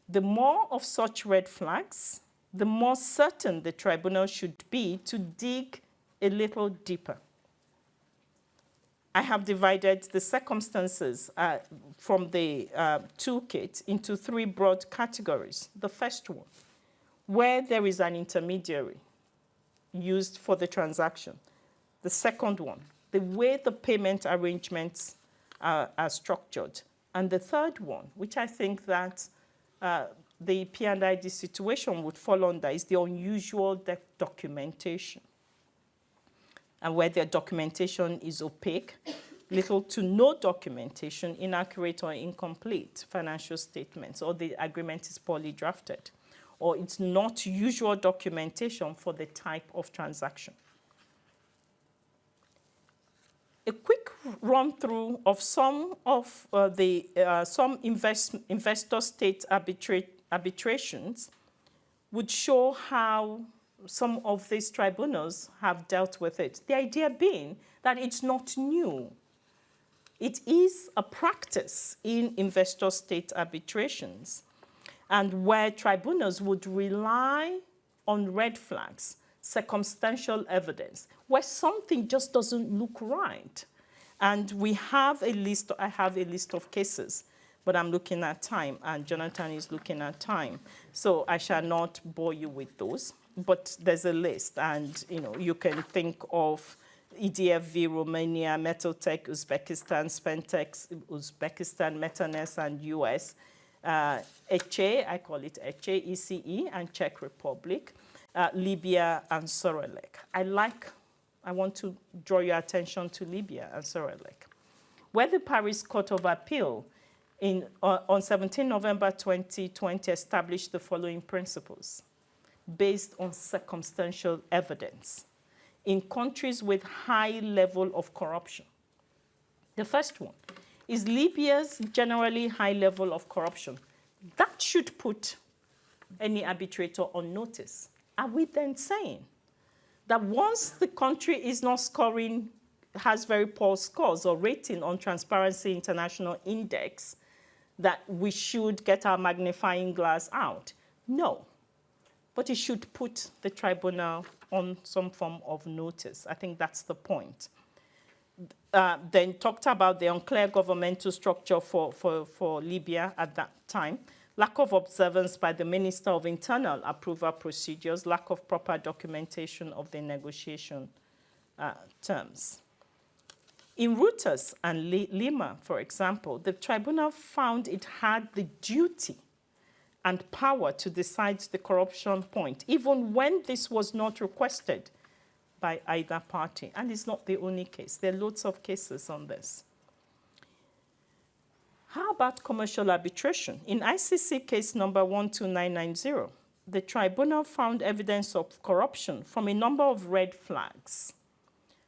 The more of such red flags, the more certain the tribunal should be to dig a little deeper. I have divided the circumstances from the toolkit into 3 broad categories. The first one, where there is an intermediary used for the transaction. The second one, the way the payment arrangements are structured. And the third one, which I think that the P&ID situation would fall under, is the unusual documentation. And where the documentation is opaque, little to no documentation, inaccurate or incomplete financial statements, or the agreement is poorly drafted, or it's not usual documentation for the type of transaction. A quick run through of some of some investor-state arbitrations would show how some of these tribunals have dealt with it. The idea being that it's not new. It is a practice in investor-state arbitrations, and where tribunals would rely on red flags, circumstantial evidence, where something just doesn't look right. And we have a list, I have a list of cases, but I'm looking at time, and Jonathan is looking at time. So I shall not bore you with those, but there's a list, and you can think of EDF v. Romania, Metaltech, Uzbekistan, Spentex, Uzbekistan, Metanes, and US, ECE, I call it ECE, ECE, and Czech Republic, Libya, and Sorelek. I want to draw your attention to Libya and Sorelek, where the Paris Court of Appeal on 17 November 2020 established the following principles based on circumstantial evidence in countries with high level of corruption. The first one is Libya's generally high level of corruption. That should put any arbitrator on notice. Are we then saying that once the country is not scoring, has very poor scores or rating on Transparency International Index, that we should get our magnifying glass out? No, but it should put the tribunal on some form of notice. I think that's the point. Then talked about the unclear governmental structure for Libya at that time, lack of observance by the Minister of Internal Approval Procedures, lack of proper documentation of the negotiation terms. In Reuters and Lima, for example, the tribunal found it had the duty and power to decide the corruption point, even when this was not requested by either party. And it's not the only case. There are lots of cases on this. How about commercial arbitration? In ICC case number 12990, the tribunal found evidence of corruption from a number of red flags: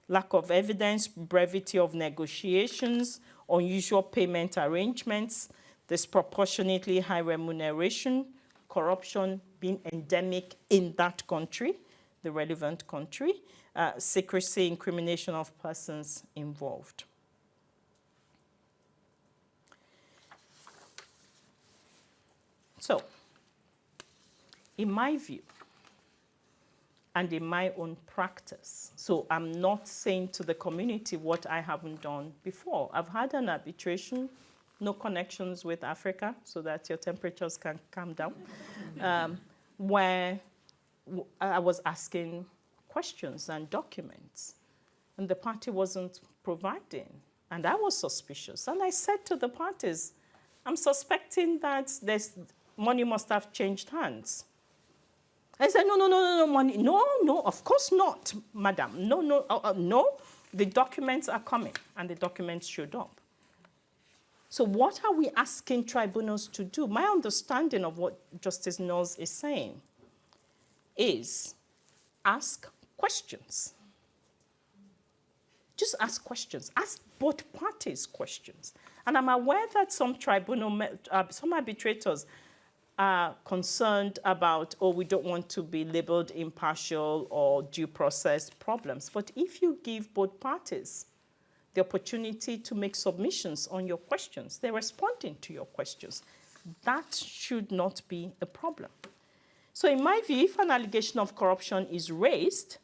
lack of evidence, brevity of negotiations, unusual payment arrangements, disproportionately high remuneration, corruption being endemic in that country, the relevant country, secrecy, incrimination of persons involved. So, in my view, and in my own practice, so I'm not saying to the community what I haven't done before. I've had an arbitration, no connections with Africa, so that your temperatures can calm down, where I was asking questions and documents, and the party wasn't providing, and I was suspicious. And I said to the parties, I'm suspecting that money must have changed hands. I said, no, money. No, of course not, madam. No, the documents are coming, and the documents showed up. So what are we asking tribunals to do? My understanding of what Justice Knowles is saying is ask questions. Just ask questions. Ask both parties questions. And I'm aware that some arbitrators are concerned about, we don't want to be labeled impartial or due process problems. But if you give both parties the opportunity to make submissions on your questions, they're responding to your questions, that should not be a problem. So in my view, if an allegation of corruption is raised,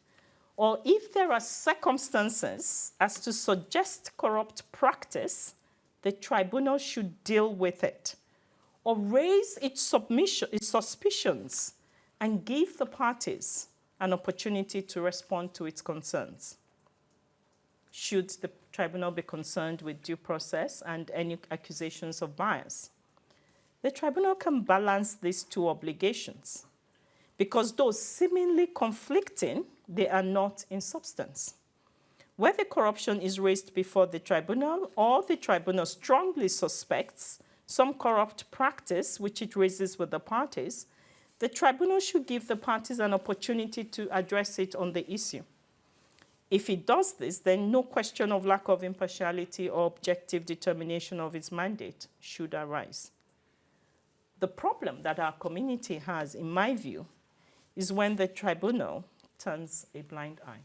or if there are circumstances as to suggest corrupt practice, the tribunal should deal with it, or raise its suspicions and give the parties an opportunity to respond to its concerns. Should the tribunal be concerned with due process and any accusations of bias, the tribunal can balance these two obligations, because though seemingly conflicting, they are not in substance. Whether corruption is raised before the tribunal or the tribunal strongly suspects some corrupt practice which it raises with the parties, the tribunal should give the parties an opportunity to address it on the issue. If it does this, then no question of lack of impartiality or objective determination of its mandate should arise. The problem that our community has, in my view, is when the tribunal turns a blind eye.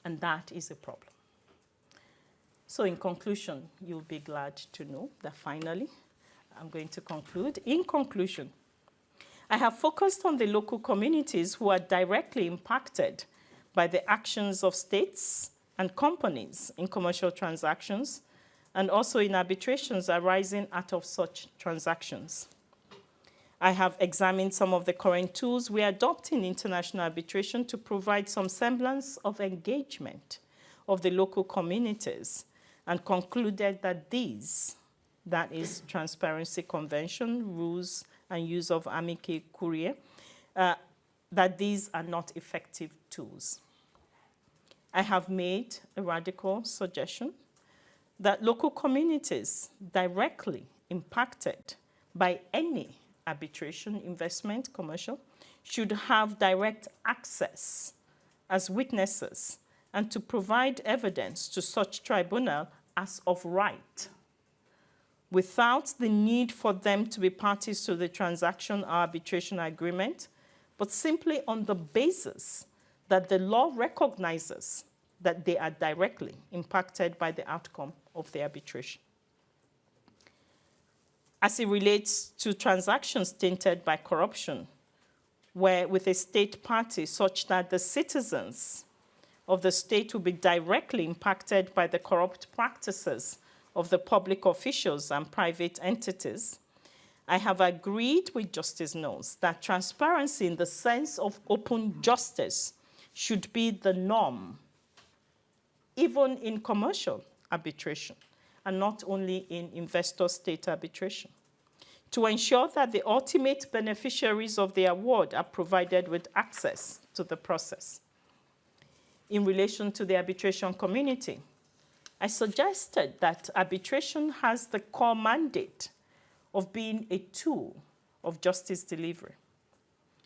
And that is a problem. So in conclusion, you'll be glad to know that finally, I'm going to conclude. In conclusion, I have focused on the local communities who are directly impacted by the actions of states and companies in commercial transactions, and also in arbitrations arising out of such transactions. I have examined some of the current tools we adopt in international arbitration to provide some semblance of engagement of the local communities, and concluded that these, that is Transparency Convention, rules and use of amicus curiae, that these are not effective tools. I have made a radical suggestion that local communities directly impacted by any arbitration, investment, commercial, should have direct access as witnesses and to provide evidence to such tribunal as of right, without the need for them to be parties to the transaction or arbitration agreement, but simply on the basis that the law recognizes that they are directly impacted by the outcome of the arbitration. As it relates to transactions tainted by corruption, where with a state party such that the citizens of the state will be directly impacted by the corrupt practices of the public officials and private entities, I have agreed with Justice Knowles that transparency in the sense of open justice should be the norm, even in commercial arbitration, and not only in investor-state arbitration, to ensure that the ultimate beneficiaries of the award are provided with access to the process. In relation to the arbitration community, I suggested that arbitration has the core mandate of being a tool of justice delivery.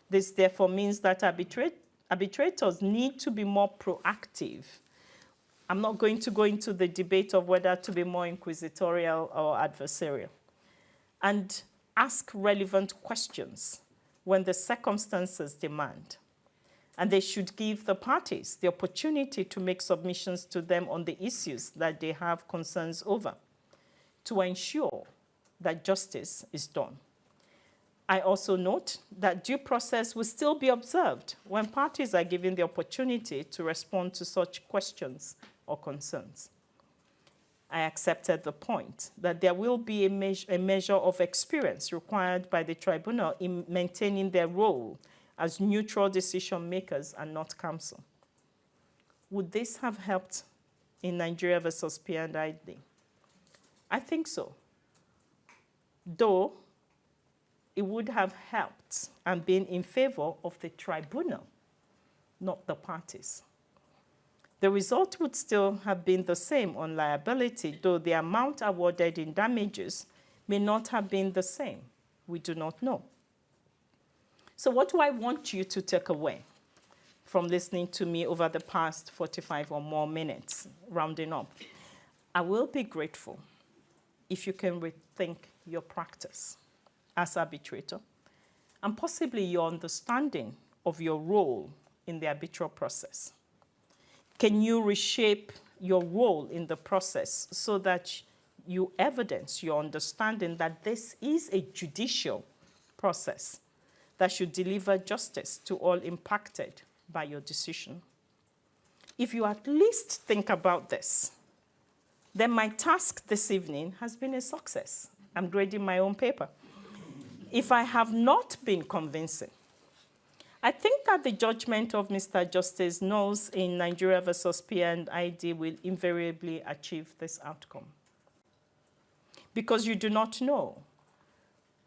This therefore means that arbitrators need to be more proactive. I'm not going to go into the debate of whether to be more inquisitorial or adversarial, and ask relevant questions when the circumstances demand. And they should give the parties the opportunity to make submissions to them on the issues that they have concerns over, to ensure that justice is done. I also note that due process will still be observed when parties are given the opportunity to respond to such questions or concerns. I accepted the point that there will be a measure of experience required by the tribunal in maintaining their role as neutral decision makers and not counsel. Would this have helped in Nigeria versus P&ID? I think so. Though it would have helped and been in favor of the tribunal, not the parties. The result would still have been the same on liability, though the amount awarded in damages may not have been the same. We do not know. So what do I want you to take away from listening to me over the past 45 or more minutes, rounding up? I will be grateful if you can rethink your practice as arbitrator and possibly your understanding of your role in the arbitral process. Can you reshape your role in the process so that you evidence your understanding that this is a judicial process that should deliver justice to all impacted by your decision? If you at least think about this, then my task this evening has been a success. I'm grading my own paper. If I have not been convincing, I think that the judgment of Mr. Justice Knowles in Nigeria versus P&ID will invariably achieve this outcome. Because you do not know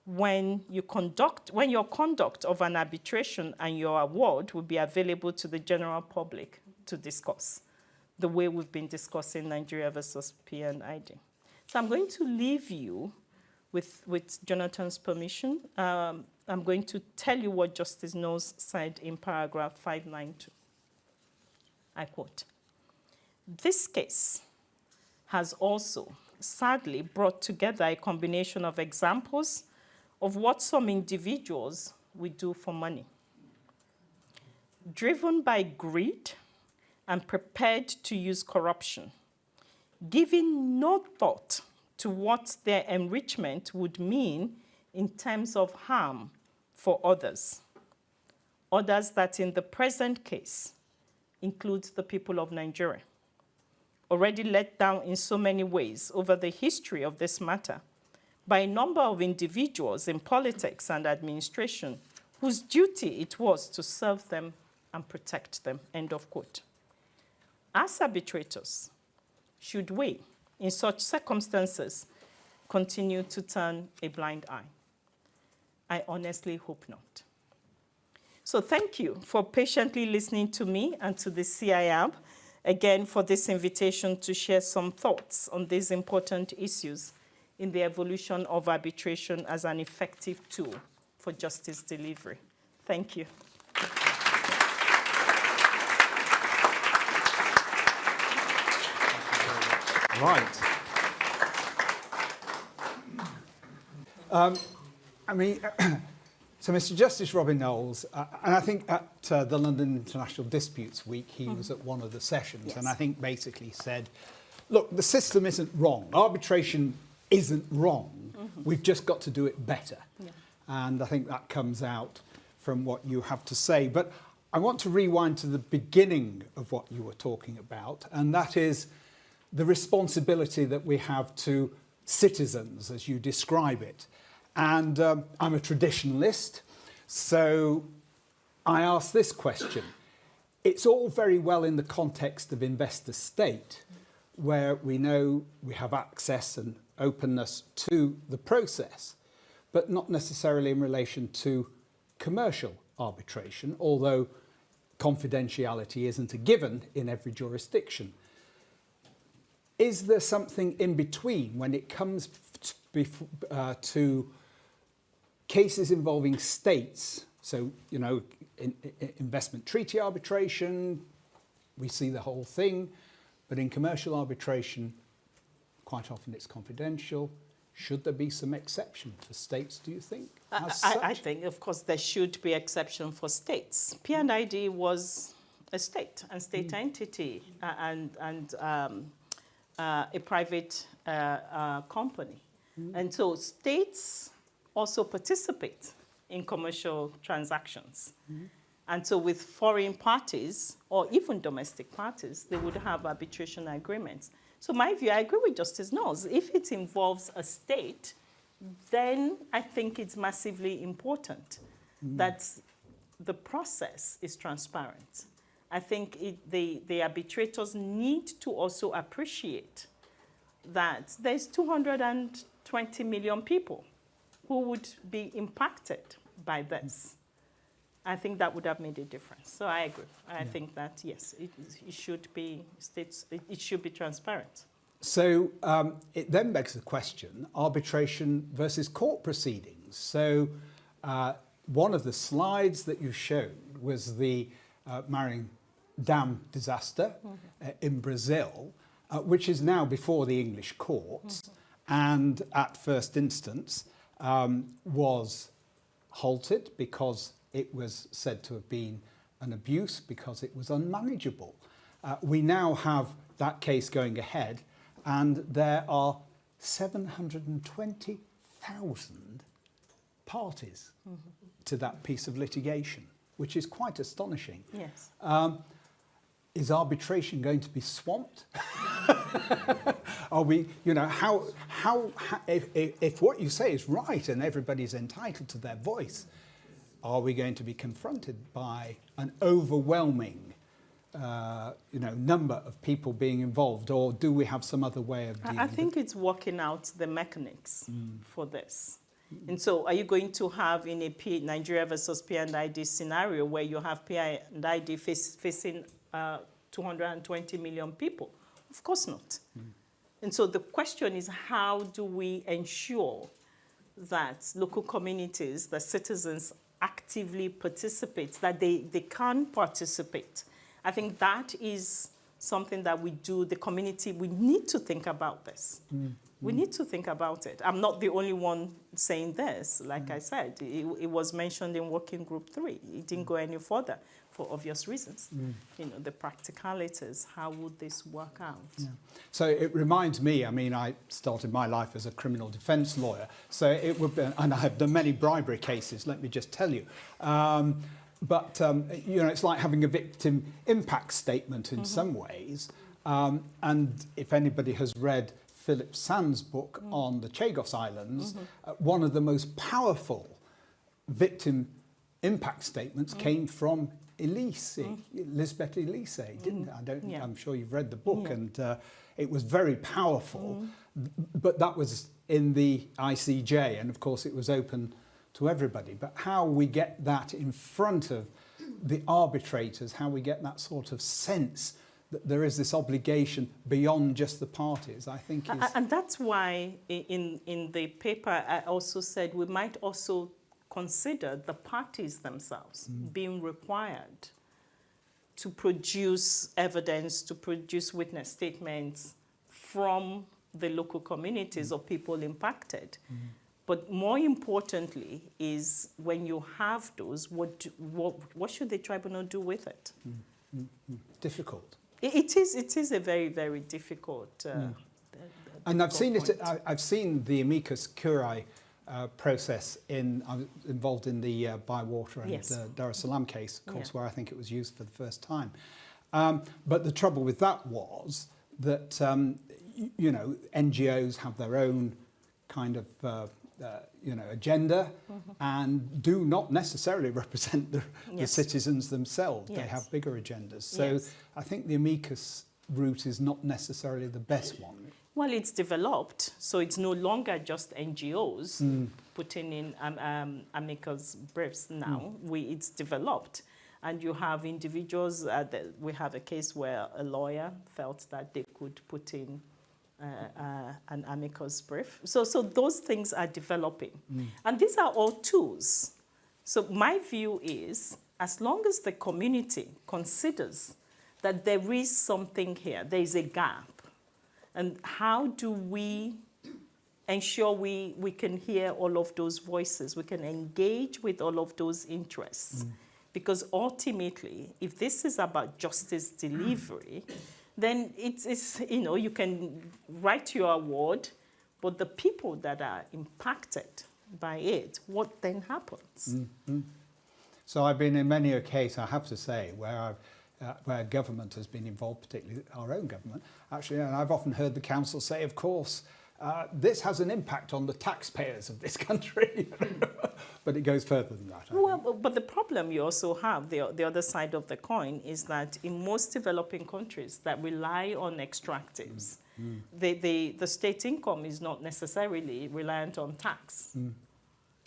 when your conduct of an arbitration and your award will be available to the general public to discuss, the way we've been discussing Nigeria versus P&ID. So I'm going to leave you with Jonathan's permission. I'm going to tell you what Justice Knowles said in paragraph 592. I quote, "This case has also sadly brought together a combination of examples of what some individuals will do for money. Driven by greed and prepared to use corruption, giving no thought to what their enrichment would mean in terms of harm for others. Others that in the present case includes the people of Nigeria, already let down in so many ways over the history of this matter by a number of individuals in politics and administration whose duty it was to serve them and protect them, end of quote. As arbitrators, should we, in such circumstances, continue to turn a blind eye? I honestly hope not. So thank you for patiently listening to me and to the CIArb, again, for this invitation to share some thoughts on these important issues in the evolution of arbitration as an effective tool for justice delivery. Thank you. Right. So Mr. Justice Robin Knowles, and I think at the London International Disputes Week, he was at one of the sessions, Yes. and I think basically said, look, the system isn't wrong. Arbitration isn't wrong. We've just got to do it better. Yeah. And I think that comes out from what you have to say. But I want to rewind to the beginning of what you were talking about, and that is the responsibility that we have to citizens, as you describe it. And I'm a traditionalist, so I ask this question. It's all very well in the context of investor state, where we know we have access and openness to the process, but not necessarily in relation to commercial arbitration, although confidentiality isn't a given in every jurisdiction. Is there something in between when it comes to cases involving states? So, you know, in investment treaty arbitration, we see the whole thing, but in commercial arbitration, quite often it's confidential. Should there be some exception for states, do you think? I think, of course, there should be exception for states. P&ID was a state and state entity and a private company. And so states also participate in commercial transactions. And so with foreign parties or even domestic parties, they would have arbitration agreements. So my view, I agree with Justice Knowles. If it involves a state, then I think it's massively important that the process is transparent. I think the arbitrators need to also appreciate that there's 220 million people who would be impacted by this. I think that would have made a difference. So I agree. I think that, yes, it should be states, it should be transparent. So it then begs the question, arbitration versus court proceedings. So one of the slides that you showed was the Maranhão Dam disaster in Brazil, which is now before the English courts, and at first instance was halted because it was said to have been an abuse, because it was unmanageable. We now have that case going ahead, and there are 720,000 parties to that piece of litigation, which is quite astonishing. Yes. Is arbitration going to be swamped? Are we, you know, if what you say is right and everybody's entitled to their voice, are we going to be confronted by an overwhelming, number of people being involved, or do we have some other way of dealing with it? I think it's working out the mechanics for this. And so are you going to have in a Nigeria versus P&ID scenario where you have P&ID facing 220 million people? Of course not. And so the question is, how do we ensure that local communities, the citizens actively participate, that they can participate? I think that is something that we do, the community, we need to think about this. We need to think about it. I'm not the only one saying this. Like I said, it was mentioned in Working Group 3. It didn't go any further for obvious reasons. You know, the practicalities, how would this work out? Yeah. So it reminds me, I mean, I started my life as a criminal defence lawyer, so it would be, and I have done many bribery cases, let me just tell you. It's like having a victim impact statement in some ways. And if anybody has read Philip Sand's book on the Chagos Islands, one of the most powerful victim impact statements came from Lisbeth Elise, didn't it? I'm sure you've read the book, and it was very powerful. But that was in the ICJ, and of course it was open to everybody. But how we get that in front of the arbitrators, how we get that sort of sense that there is this obligation beyond just the parties, I think is... And that's why in the paper I also said we might also consider the parties themselves being required to produce evidence, to produce witness statements from the local communities of people impacted. But more importantly is when you have those, what should the tribunal do with it? Difficult. It is a very, very difficult and I've seen point. I've seen the amicus curiae process I was involved in the Bywater and Dar es Salaam case, of course, where I think it was used for the first time. But the trouble with that was that, you know, NGOs have their own kind of, you know, agenda and do not necessarily represent the citizens themselves. They have bigger agendas. So I think the amicus route is not necessarily the best one. Well, it's developed, so it's no longer just NGOs putting in amicus briefs now. It's developed, and you have individuals. We have a case where a lawyer felt that they could put in an amicus brief. So those things are developing, and these are all tools. So my view is, as long as the community considers that there is something here, there is a gap. And how do we ensure we can hear all of those voices, we can engage with all of those interests? Because ultimately, if this is about justice delivery, then it's, you know, you can write your award, but the people that are impacted by it, what then happens? So I've been in many a case, I have to say, where government has been involved, particularly our own government, actually, and I've often heard the council say, of course, this has an impact on the taxpayers of this country. But it goes further than that. Well, but the problem you also have, the other side of the coin, is that in most developing countries that rely on extractives, the state income is not necessarily reliant on tax.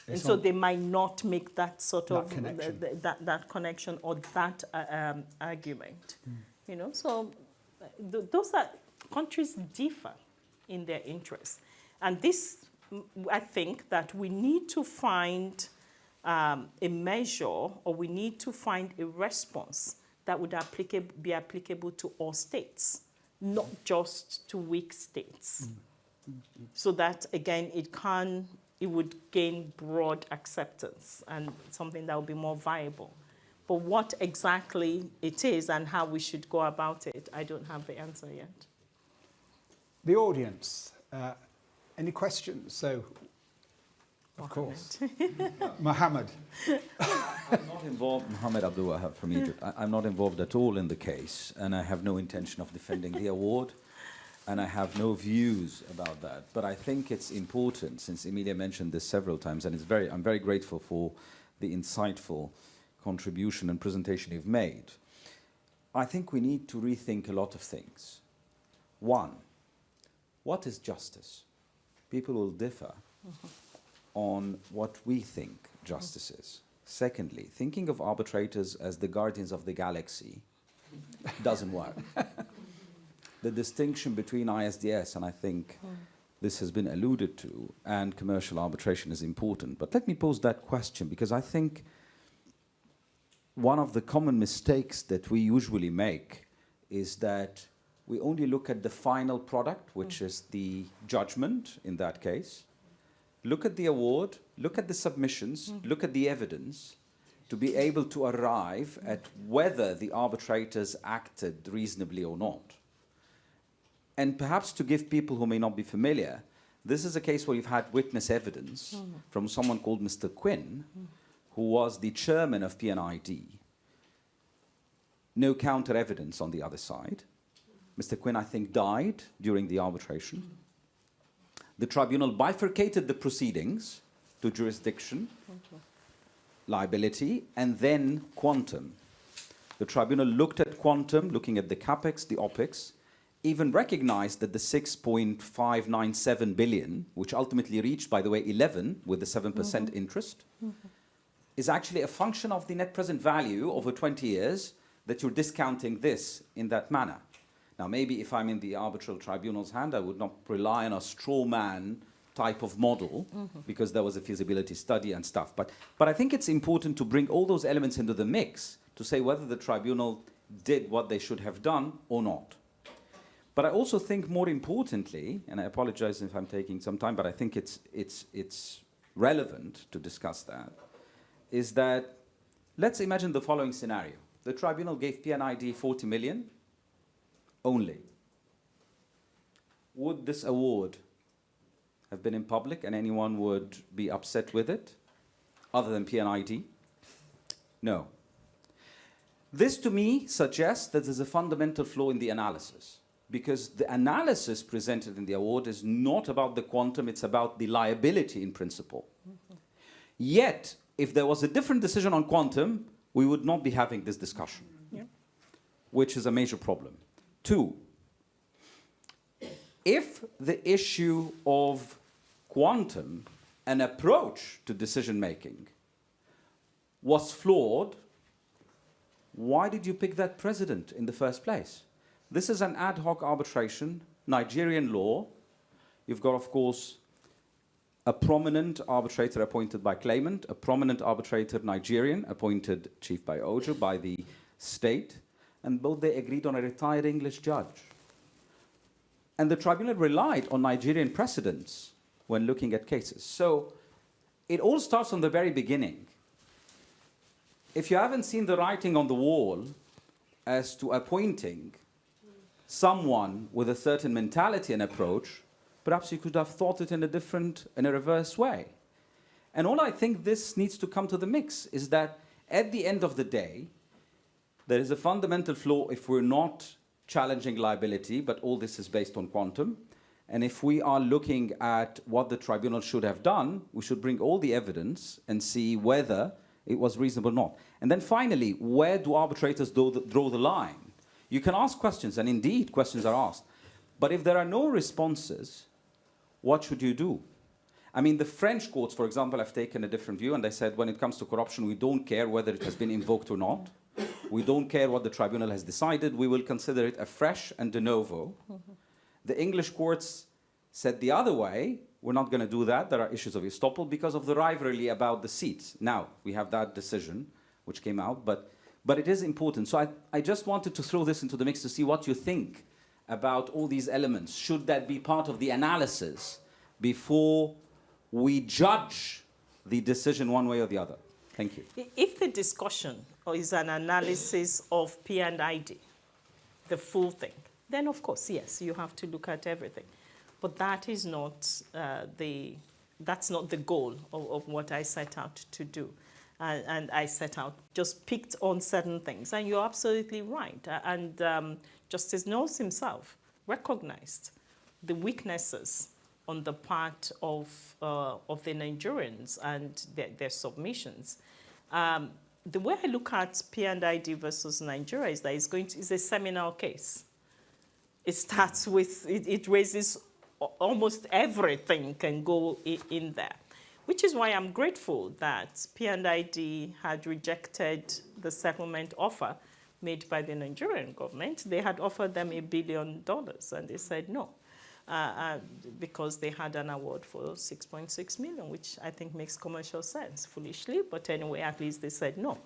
And so they might not make that sort of connection, that connection or that argument. You know, so those are countries differ in their interests, and this, I think that we need to find a measure, or we need to find a response that would be applicable to all states, not just to weak states, so that again it would gain broad acceptance and something that would be more viable. But what exactly it is and how we should go about it, I don't have the answer yet. The audience, any questions? So, of course, Mohammed. I'm not involved, Mohammed Abdul Wahab from Egypt. I'm not involved at all in the case, and I have no intention of defending the award. And I have no views about that. But I think it's important, since Emilia mentioned this several times, and I'm very grateful for the insightful contribution and presentation you've made. I think we need to rethink a lot of things. One, what is justice? People will differ on what we think justice is. Secondly, thinking of arbitrators as the guardians of the galaxy doesn't work. The distinction between ISDS, and I think this has been alluded to, and commercial arbitration is important. But let me pose that question, because I think one of the common mistakes that we usually make is that we only look at the final product, which is the judgment in that case, look at the award, look at the submissions, look at the evidence, to be able to arrive at whether the arbitrators acted reasonably or not. And perhaps to give people who may not be familiar, this is a case where you've had witness evidence from someone called Mr. Quinn, who was the chairman of PNID. No counter evidence on the other side. Mr. Quinn, I think, died during the arbitration. The tribunal bifurcated the proceedings to jurisdiction, liability, and then quantum. The tribunal looked at quantum, looking at the capex, the opex, even recognized that the 6.597 billion, which ultimately reached, by the way, 11 with the 7% interest, is actually a function of the net present value over 20 years that you're discounting this in that manner. Now, maybe if I'm in the arbitral tribunal's hand, I would not rely on a straw man type of model because there was a feasibility study and stuff. But I think it's important to bring all those elements into the mix to say whether the tribunal did what they should have done or not. But I also think more importantly, and I apologize if I'm taking some time, but I think it's relevant to discuss that, is that let's imagine the following scenario. The tribunal gave PNID 40 million only. Would this award have been in public and anyone would be upset with it, other than PNID? No. This, to me, suggests that there's a fundamental flaw in the analysis, because the analysis presented in the award is not about the quantum, it's about the liability in principle. Yet, if there was a different decision on quantum, we would not be having this discussion, which is a major problem. 2, if the issue of quantum, an approach to decision-making, was flawed, why did you pick that precedent in the first place? This is an ad hoc arbitration, Nigerian law. You've got, of course, a prominent arbitrator appointed by claimant, a prominent arbitrator, Nigerian, appointed chief by OJO, by the state, and both they agreed on a retired English judge. And the tribunal relied on Nigerian precedents when looking at cases. So it all starts from the very beginning. If you haven't seen the writing on the wall as to appointing someone with a certain mentality and approach, perhaps you could have thought it in a reverse way. And all I think this needs to come to the mix is that at the end of the day, there is a fundamental flaw if we're not challenging liability, but all this is based on quantum. And if we are looking at what the tribunal should have done, we should bring all the evidence and see whether it was reasonable or not. And then finally, where do arbitrators draw the line? You can ask questions, and indeed questions are asked. But if there are no responses, what should you do? I mean, the French courts, for example, have taken a different view, and they said when it comes to corruption, we don't care whether it has been invoked or not. We don't care what the tribunal has decided. We will consider it afresh and de novo. The English courts said the other way. We're not going to do that. There are issues of estoppel because of the rivalry about the seats. Now, we have that decision, which came out, but it is important. So I just wanted to throw this into the mix to see what you think about all these elements. Should that be part of the analysis before we judge the decision one way or the other? Thank you. If the discussion is an analysis of P&ID, the full thing, then of course, yes, you have to look at everything. But that is not that's not the goal of what I set out to do. And I set out, just picked on certain things. And you're absolutely right. And Justice Knowles himself recognized the weaknesses on the part of the Nigerians and their submissions. The way I look at P&ID versus Nigeria is that it's a seminal case. It starts with, it raises almost everything can go in there, which is why I'm grateful that P&ID had rejected the settlement offer made by the Nigerian government. They had offered them $1 billion, and they said no, because they had an award for 6.6 million, which I think makes commercial sense, foolishly, but anyway, at least they said no,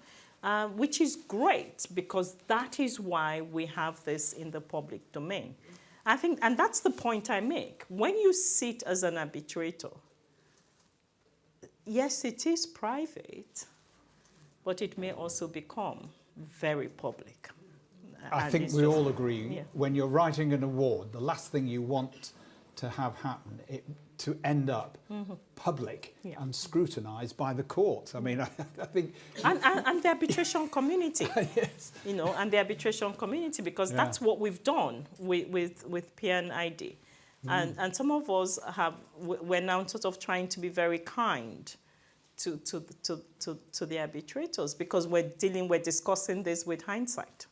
which is great, because that is why we have this in the public domain. I think, and that's the point I make. When you sit as an arbitrator, yes, it is private, but it may also become very public. I think we all agree, when you're writing an award, the last thing you want to have happen, to end up public and scrutinised by the courts. I mean, I think... And the arbitration community. Yes. You know, and the arbitration community, because that's what we've done with P&ID. And some of us we're now sort of trying to be very kind to the arbitrators because we're discussing this with hindsight.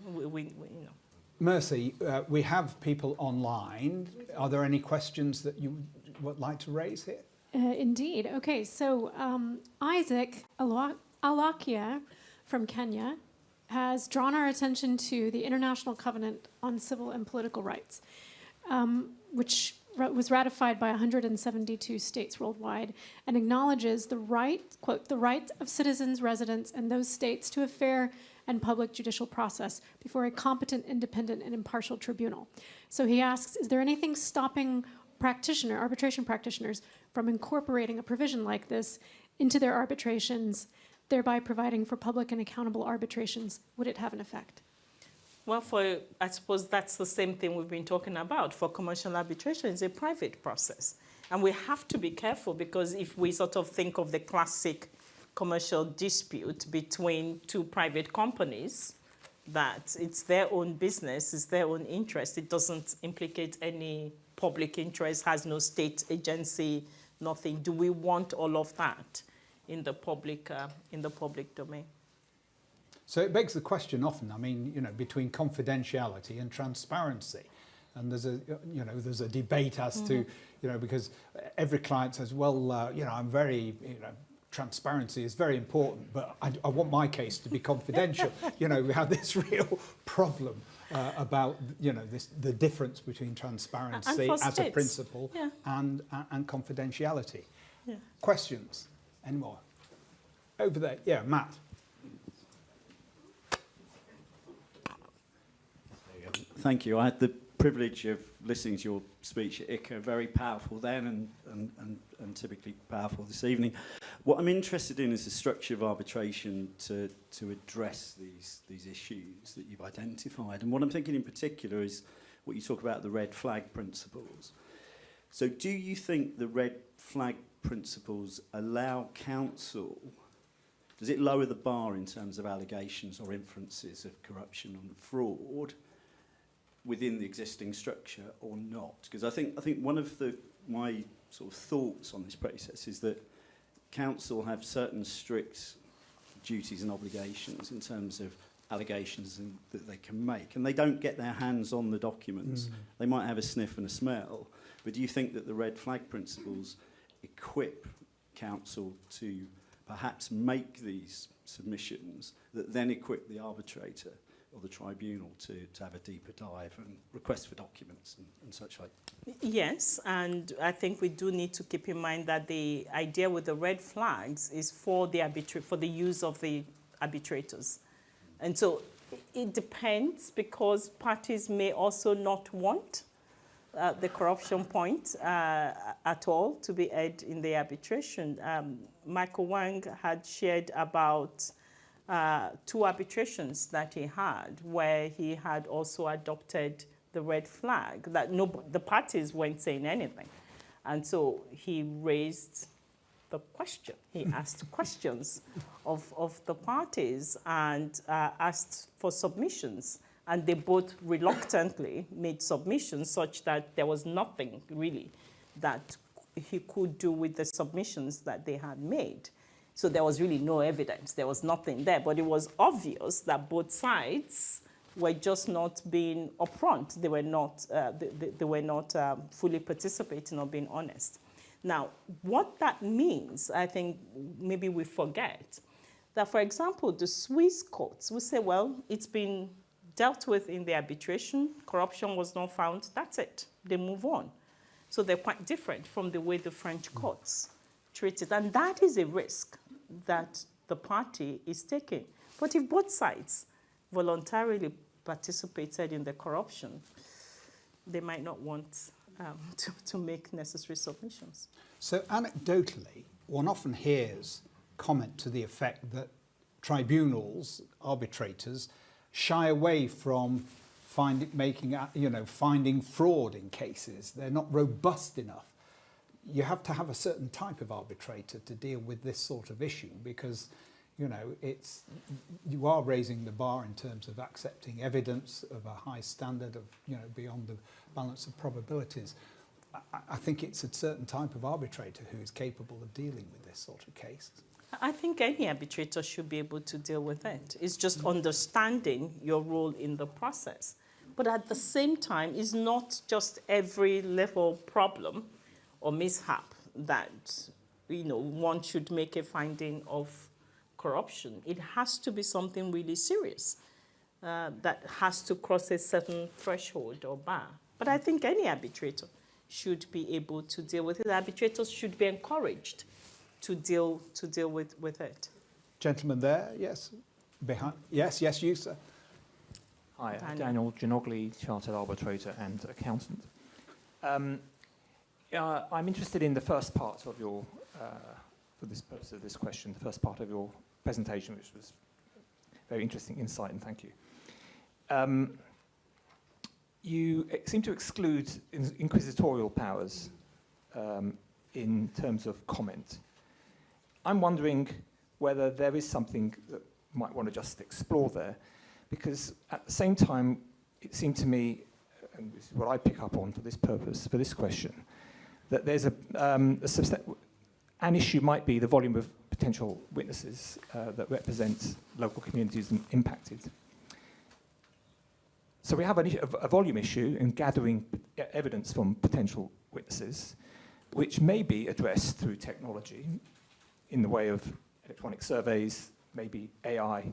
We you know. Mercy, we have people online. Are there any questions that you would like to raise here? Indeed. Okay, so Isaac Alakia from Kenya has drawn our attention to the International Covenant on Civil and Political Rights, which was ratified by 172 states worldwide and acknowledges the right, quote, the right of citizens, residents, and those states to a fair and public judicial process before a competent, independent, and impartial tribunal. So he asks, is there anything stopping arbitration practitioners from incorporating a provision like this into their arbitrations, thereby providing for public and accountable arbitrations? Would it have an effect? Well, I suppose that's the same thing we've been talking about. For commercial arbitration, it's a private process. And we have to be careful because if we sort of think of the classic commercial dispute between two private companies, that it's their own business, it's their own interest, it doesn't implicate any public interest, has no state agency, nothing. Do we want all of that in the public domain? So it begs the question often, I mean, you know, between confidentiality and transparency. And there's a debate as to, you know, because every client says, well, you know, I'm very, you know, transparency is very important, but I want my case to be confidential. You know, we have this real problem about, you know, the difference between transparency as a principle and confidentiality. Yeah. Questions? Any more? Over there. Yeah, Matt. Thank you. I had the privilege of listening to your speech at ICA, very powerful then and typically powerful this evening. What I'm interested in is the structure of arbitration to address these issues that you've identified. And what I'm thinking in particular is what you talk about, the red flag principles. So do you think the red flag principles allow counsel, does it lower the bar in terms of allegations or inferences of corruption and fraud within the existing structure or not? Because I think one of my sort of thoughts on this process is that counsel have certain strict duties and obligations in terms of allegations that they can make, and they don't get their hands on the documents. They might have a sniff and a smell, but do you think that the red flag principles equip counsel to perhaps make these submissions that then equip the arbitrator or the tribunal to have a deeper dive and request for documents and such like? Yes, and I think we do need to keep in mind that the idea with the red flags is for the use of the arbitrators. And so it depends, because parties may also not want the corruption point at all to be aired in the arbitration. Michael Wang had shared about 2 arbitrations that he had, where he had also adopted the red flag, that the parties weren't saying anything. And so he raised the question. He asked questions of the parties and asked for submissions. And they both reluctantly made submissions such that there was nothing really that he could do with the submissions that they had made. So there was really no evidence. There was nothing there. But it was obvious that both sides were just not being upfront. They were not, they were not fully participating or being honest. Now, what that means, I think maybe we forget, that, for example, the Swiss courts will say, well, it's been dealt with in the arbitration, corruption was not found, that's it. They move on. So they're quite different from the way the French courts treat it. And that is a risk that the party is taking. But if both sides voluntarily participated in the corruption, they might not want to make necessary submissions. So anecdotally, one often hears comment to the effect that tribunals, arbitrators, shy away from finding fraud in cases. They're not robust enough. You have to have a certain type of arbitrator to deal with this sort of issue because, you know, you are raising the bar in terms of accepting evidence of a high standard of, you know, beyond the balance of probabilities. I think it's a certain type of arbitrator who is capable of dealing with this sort of case. I think any arbitrator should be able to deal with it. It's just understanding your role in the process. But at the same time, it's not just every little problem or mishap that, you know, one should make a finding of corruption. It has to be something really serious that has to cross a certain threshold or bar. But I think any arbitrator should be able to deal with it. Arbitrators should be encouraged to deal with it. Gentleman there, yes. Behind, yes, you, sir. Hi, Daniel Ginogli, Chartered Arbitrator and Accountant. I'm interested in the first part of your, for this purpose of this question, the first part of your presentation, which was very interesting insight, and thank you. You seem to exclude inquisitorial powers in terms of comment. I'm wondering whether there is something that you might want to just explore there, because at the same time, it seemed to me, and this is what I pick up on for this purpose, for this question, that there's an issue might be the volume of potential witnesses that represent local communities impacted. So we have a volume issue in gathering evidence from potential witnesses, which may be addressed through technology in the way of electronic surveys, maybe AI,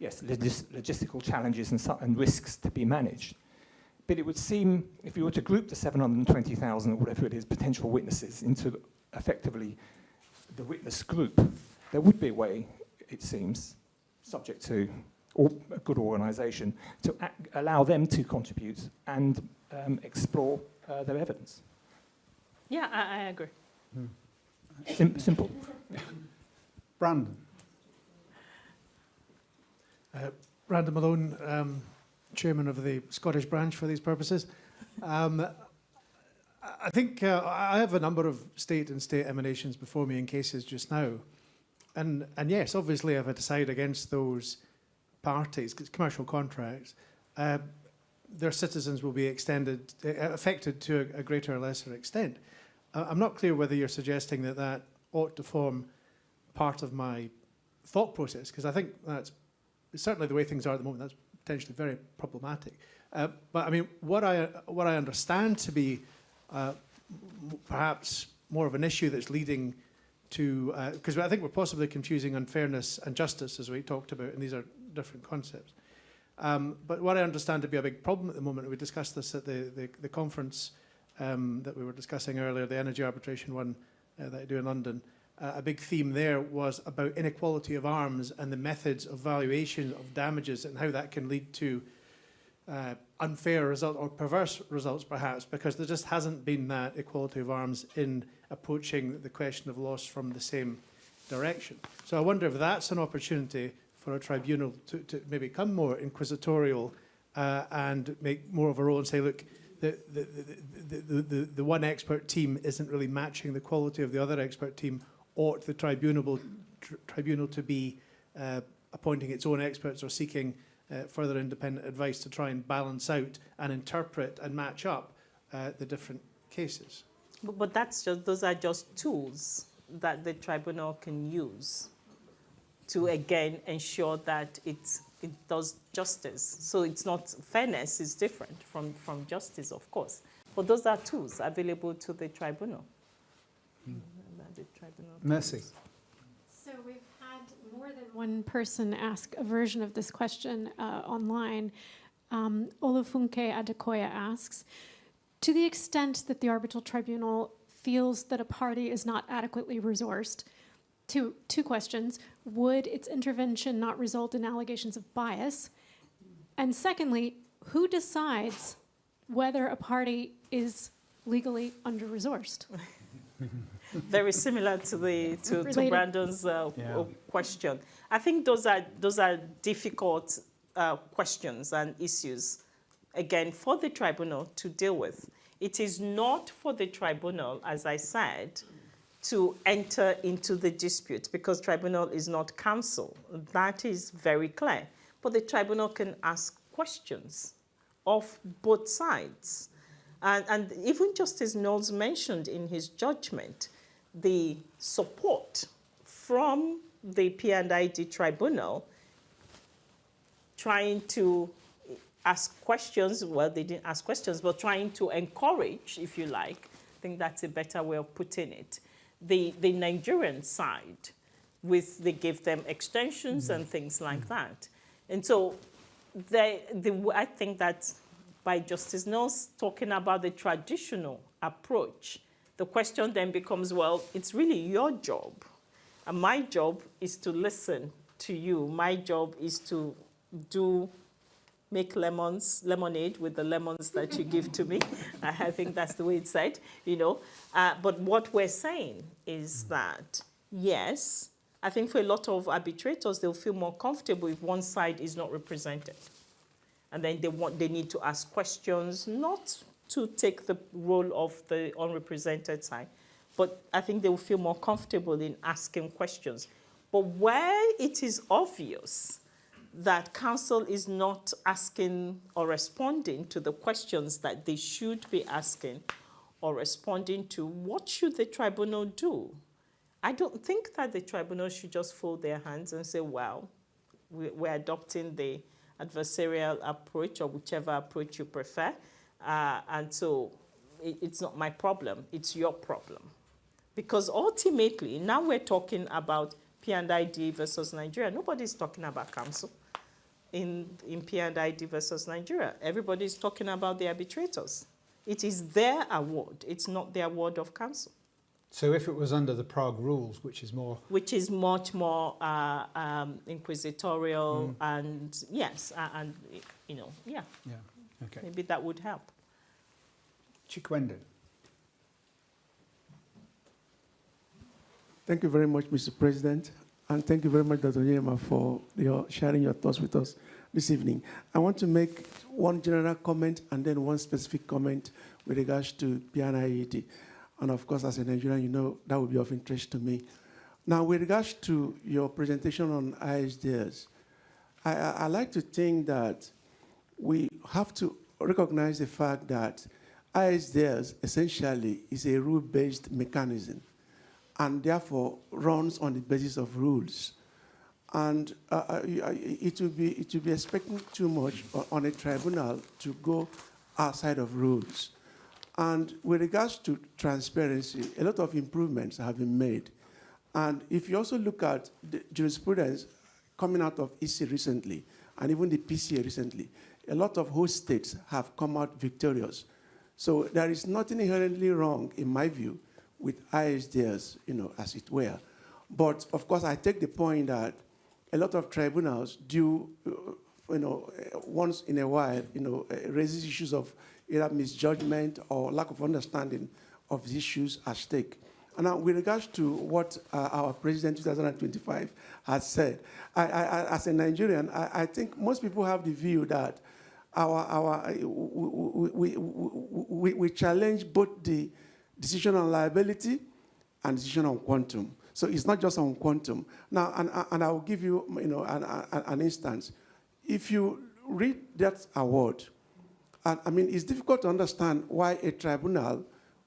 yes, logistical challenges and risks to be managed. But it would seem, if you were to group the 720,000 or whatever it is, potential witnesses into effectively the witness group, there would be a way, it seems, subject to a good organisation, to allow them to contribute and explore their evidence. Yeah, I agree. Simple. Brandon. Brandon Malone, Chairman of the Scottish branch for these purposes. I think I have a number of state and state emanations before me in cases just now. And yes, obviously if I decide against those parties, commercial contracts, their citizens will be affected to a greater or lesser extent. I'm not clear whether you're suggesting that that ought to form part of my thought process, because I think that's certainly the way things are at the moment. That's potentially very problematic. But I mean, what I understand to be perhaps more of an issue that's leading to, because I think we're possibly confusing unfairness and justice, as we talked about, and these are different concepts. But what I understand to be a big problem at the moment, we discussed this at the conference that we were discussing earlier, the energy arbitration one that I do in London. A big theme there was about inequality of arms and the methods of valuation of damages and how that can lead to unfair results or perverse results, perhaps, because there just hasn't been that equality of arms in approaching the question of loss from the same direction. So I wonder if that's an opportunity for a tribunal to maybe become more inquisitorial and make more of a role and say, look, the one expert team isn't really matching the quality of the other expert team. Ought the tribunal to be appointing its own experts or seeking further independent advice to try and balance out and interpret and match up the different cases? But those are just tools that the tribunal can use to again ensure that it does justice. So it's not fairness is different from justice, of course. But those are tools available to the tribunal. Mercy. So we've had more than one person ask a version of this question online. Olufunke Adekoya asks, to the extent that the arbitral tribunal feels that a party is not adequately resourced, two questions. Would its intervention not result in allegations of bias? And secondly, who decides whether a party is legally under-resourced? Very similar to Brandon's question. I think those are difficult questions and issues, again, for the tribunal to deal with. It is not for the tribunal, as I said, to enter into the dispute because tribunal is not counsel. That is very clear. But the tribunal can ask questions of both sides. And even Justice Knowles mentioned in his judgment the support from the P&ID tribunal trying to ask questions. Well, they didn't ask questions, but trying to encourage, if you like. I think that's a better way of putting it. The Nigerian side, they give them extensions and things like that. And so I think that by Justice Knowles talking about the traditional approach, the question then becomes, well, it's really your job. And my job is to listen to you. My job is to make lemonade with the lemons that you give to me. I think that's the way it's said, you know. But what we're saying is that, yes, I think for a lot of arbitrators, they'll feel more comfortable if one side is not represented. And then they need to ask questions, not to take the role of the unrepresented side, but I think they will feel more comfortable in asking questions. But where it is obvious that counsel is not asking or responding to the questions that they should be asking or responding to, what should the tribunal do? I don't think that the tribunal should just fold their hands and say, well, we're adopting the adversarial approach or whichever approach you prefer. And so it's not my problem, it's your problem. Because ultimately, now we're talking about P&ID versus Nigeria. Nobody's talking about counsel in P&ID versus Nigeria. Everybody's talking about the arbitrators. It is their award. It's not the award of counsel. So if it was under the Prague rules, which is much more inquisitorial and yes, and you know, yeah, okay, maybe that would help. Chikwendon. Thank you very much, Mr. President, and thank you very much, Dr. Onyema, for sharing your thoughts with us this evening. I want to make one general comment and then one specific comment with regards to PNIET. And of course, as a Nigerian, you know that would be of interest to me. Now, with regards to your presentation on ISDS, I like to think that we have to recognize the fact that ISDS essentially is a rule-based mechanism and therefore runs on the basis of rules. And it would be expecting too much on a tribunal to go outside of rules. And with regards to transparency, a lot of improvements have been made. And if you also look at the jurisprudence coming out of EC recently, and even the PCA recently, a lot of host states have come out victorious. So there is nothing inherently wrong, in my view, with ISDS, you know, as it were. But of course, I take the point that a lot of tribunals do, you know, once in a while, you know, raises issues of either misjudgment or lack of understanding of the issues at stake. And now, with regards to what our President 2025 has said, as a Nigerian, I think most people have the view that we challenge both the decision on liability and decision on quantum. So it's not just on quantum. Now, and I will give you, you know, an instance. If you read that award, I mean, it's difficult to understand why a tribunal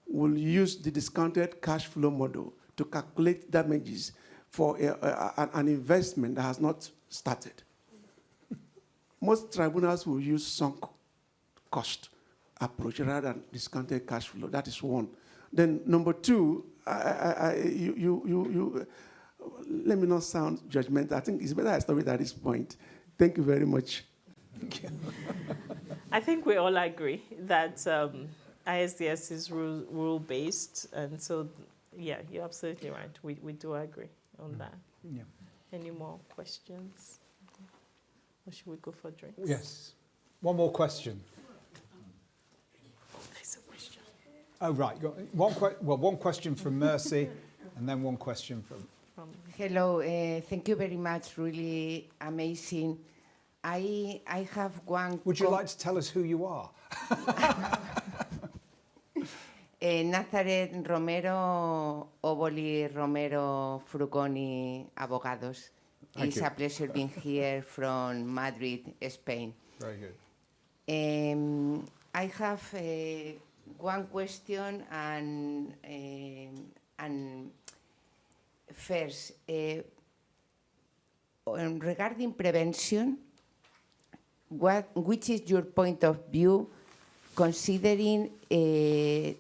will use the discounted cash flow model to calculate damages for an investment that has not started. Most tribunals will use sunk cost approach rather than discounted cash flow. That is one. Then number two, let me not sound judgmental. I think it's better I stop it at this point. Thank you very much. I think we all agree that ISDS is rule-based, and so, yeah, you're absolutely right. We do agree on that. Yeah. Any more questions? Or should we go for drinks? Yes. One more question. There's a question. Oh, right. One question from Mercy, and then one question from... Hello. Thank you very much. Really amazing. I have one... Would you like to tell us who you are? Nazareth Romero, Oboli Romero Frugoni Abogados. Thank It's you. a pleasure being here from Madrid, Spain. Very good. I have one question and first, regarding prevention, which is your point of view considering the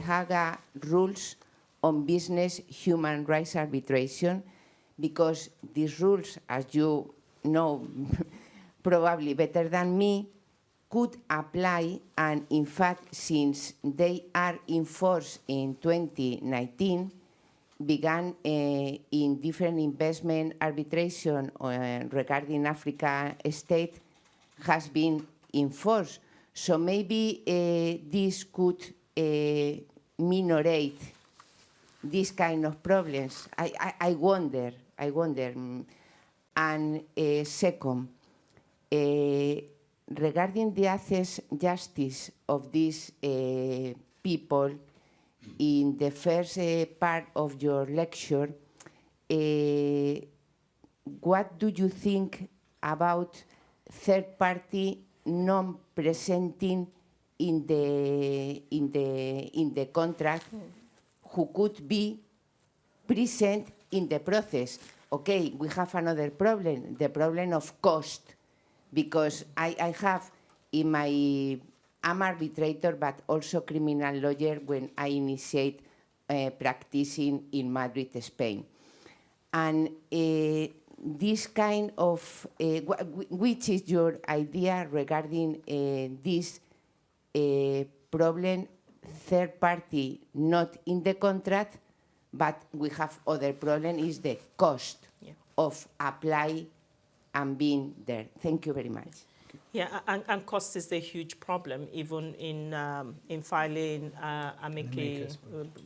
Haga rules on business human rights arbitration? Because these rules, as you know probably better than me, could apply, and in fact, since they are in force in 2019, began in different investment arbitration regarding Africa state has been in force. So maybe this could minorate these kind of problems. I wonder. And second, regarding the access justice of these people, in the first part of your lecture, what do you think about third party non-presenting in the contract who could be present in the process? Okay, we have another problem, the problem of cost, because I have in my, I'm arbitrator, but also criminal lawyer when I initiate practicing in Madrid, Spain. And this kind of, which is your idea regarding this problem, third party not in the contract, but we have other problem is the cost of apply and being there. Thank you very much. Yeah, and cost is a huge problem, even in filing amicus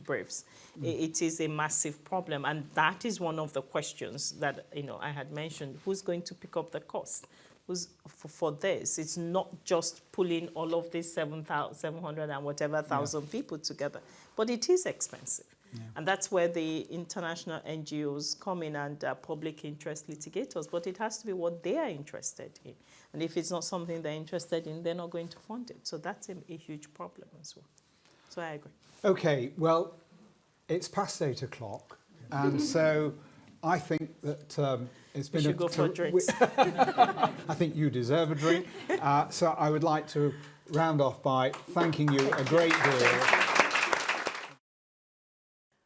briefs. It is a massive problem, and that is one of the questions that I had mentioned. Who's going to pick up the cost? Who's for this? It's not just pulling all of these 700 and whatever thousand people together, but it is expensive. Yeah. And that's where the international NGOs come in and public interest litigators, but it has to be what they are interested in. And if it's not something they're interested in, they're not going to fund it. So that's a huge problem as well. So I agree. Okay, well, it's past 8 o'clock, and so I think that it's been we should go for drinks. I think you deserve a drink. So I would like to round off by thanking you a great deal.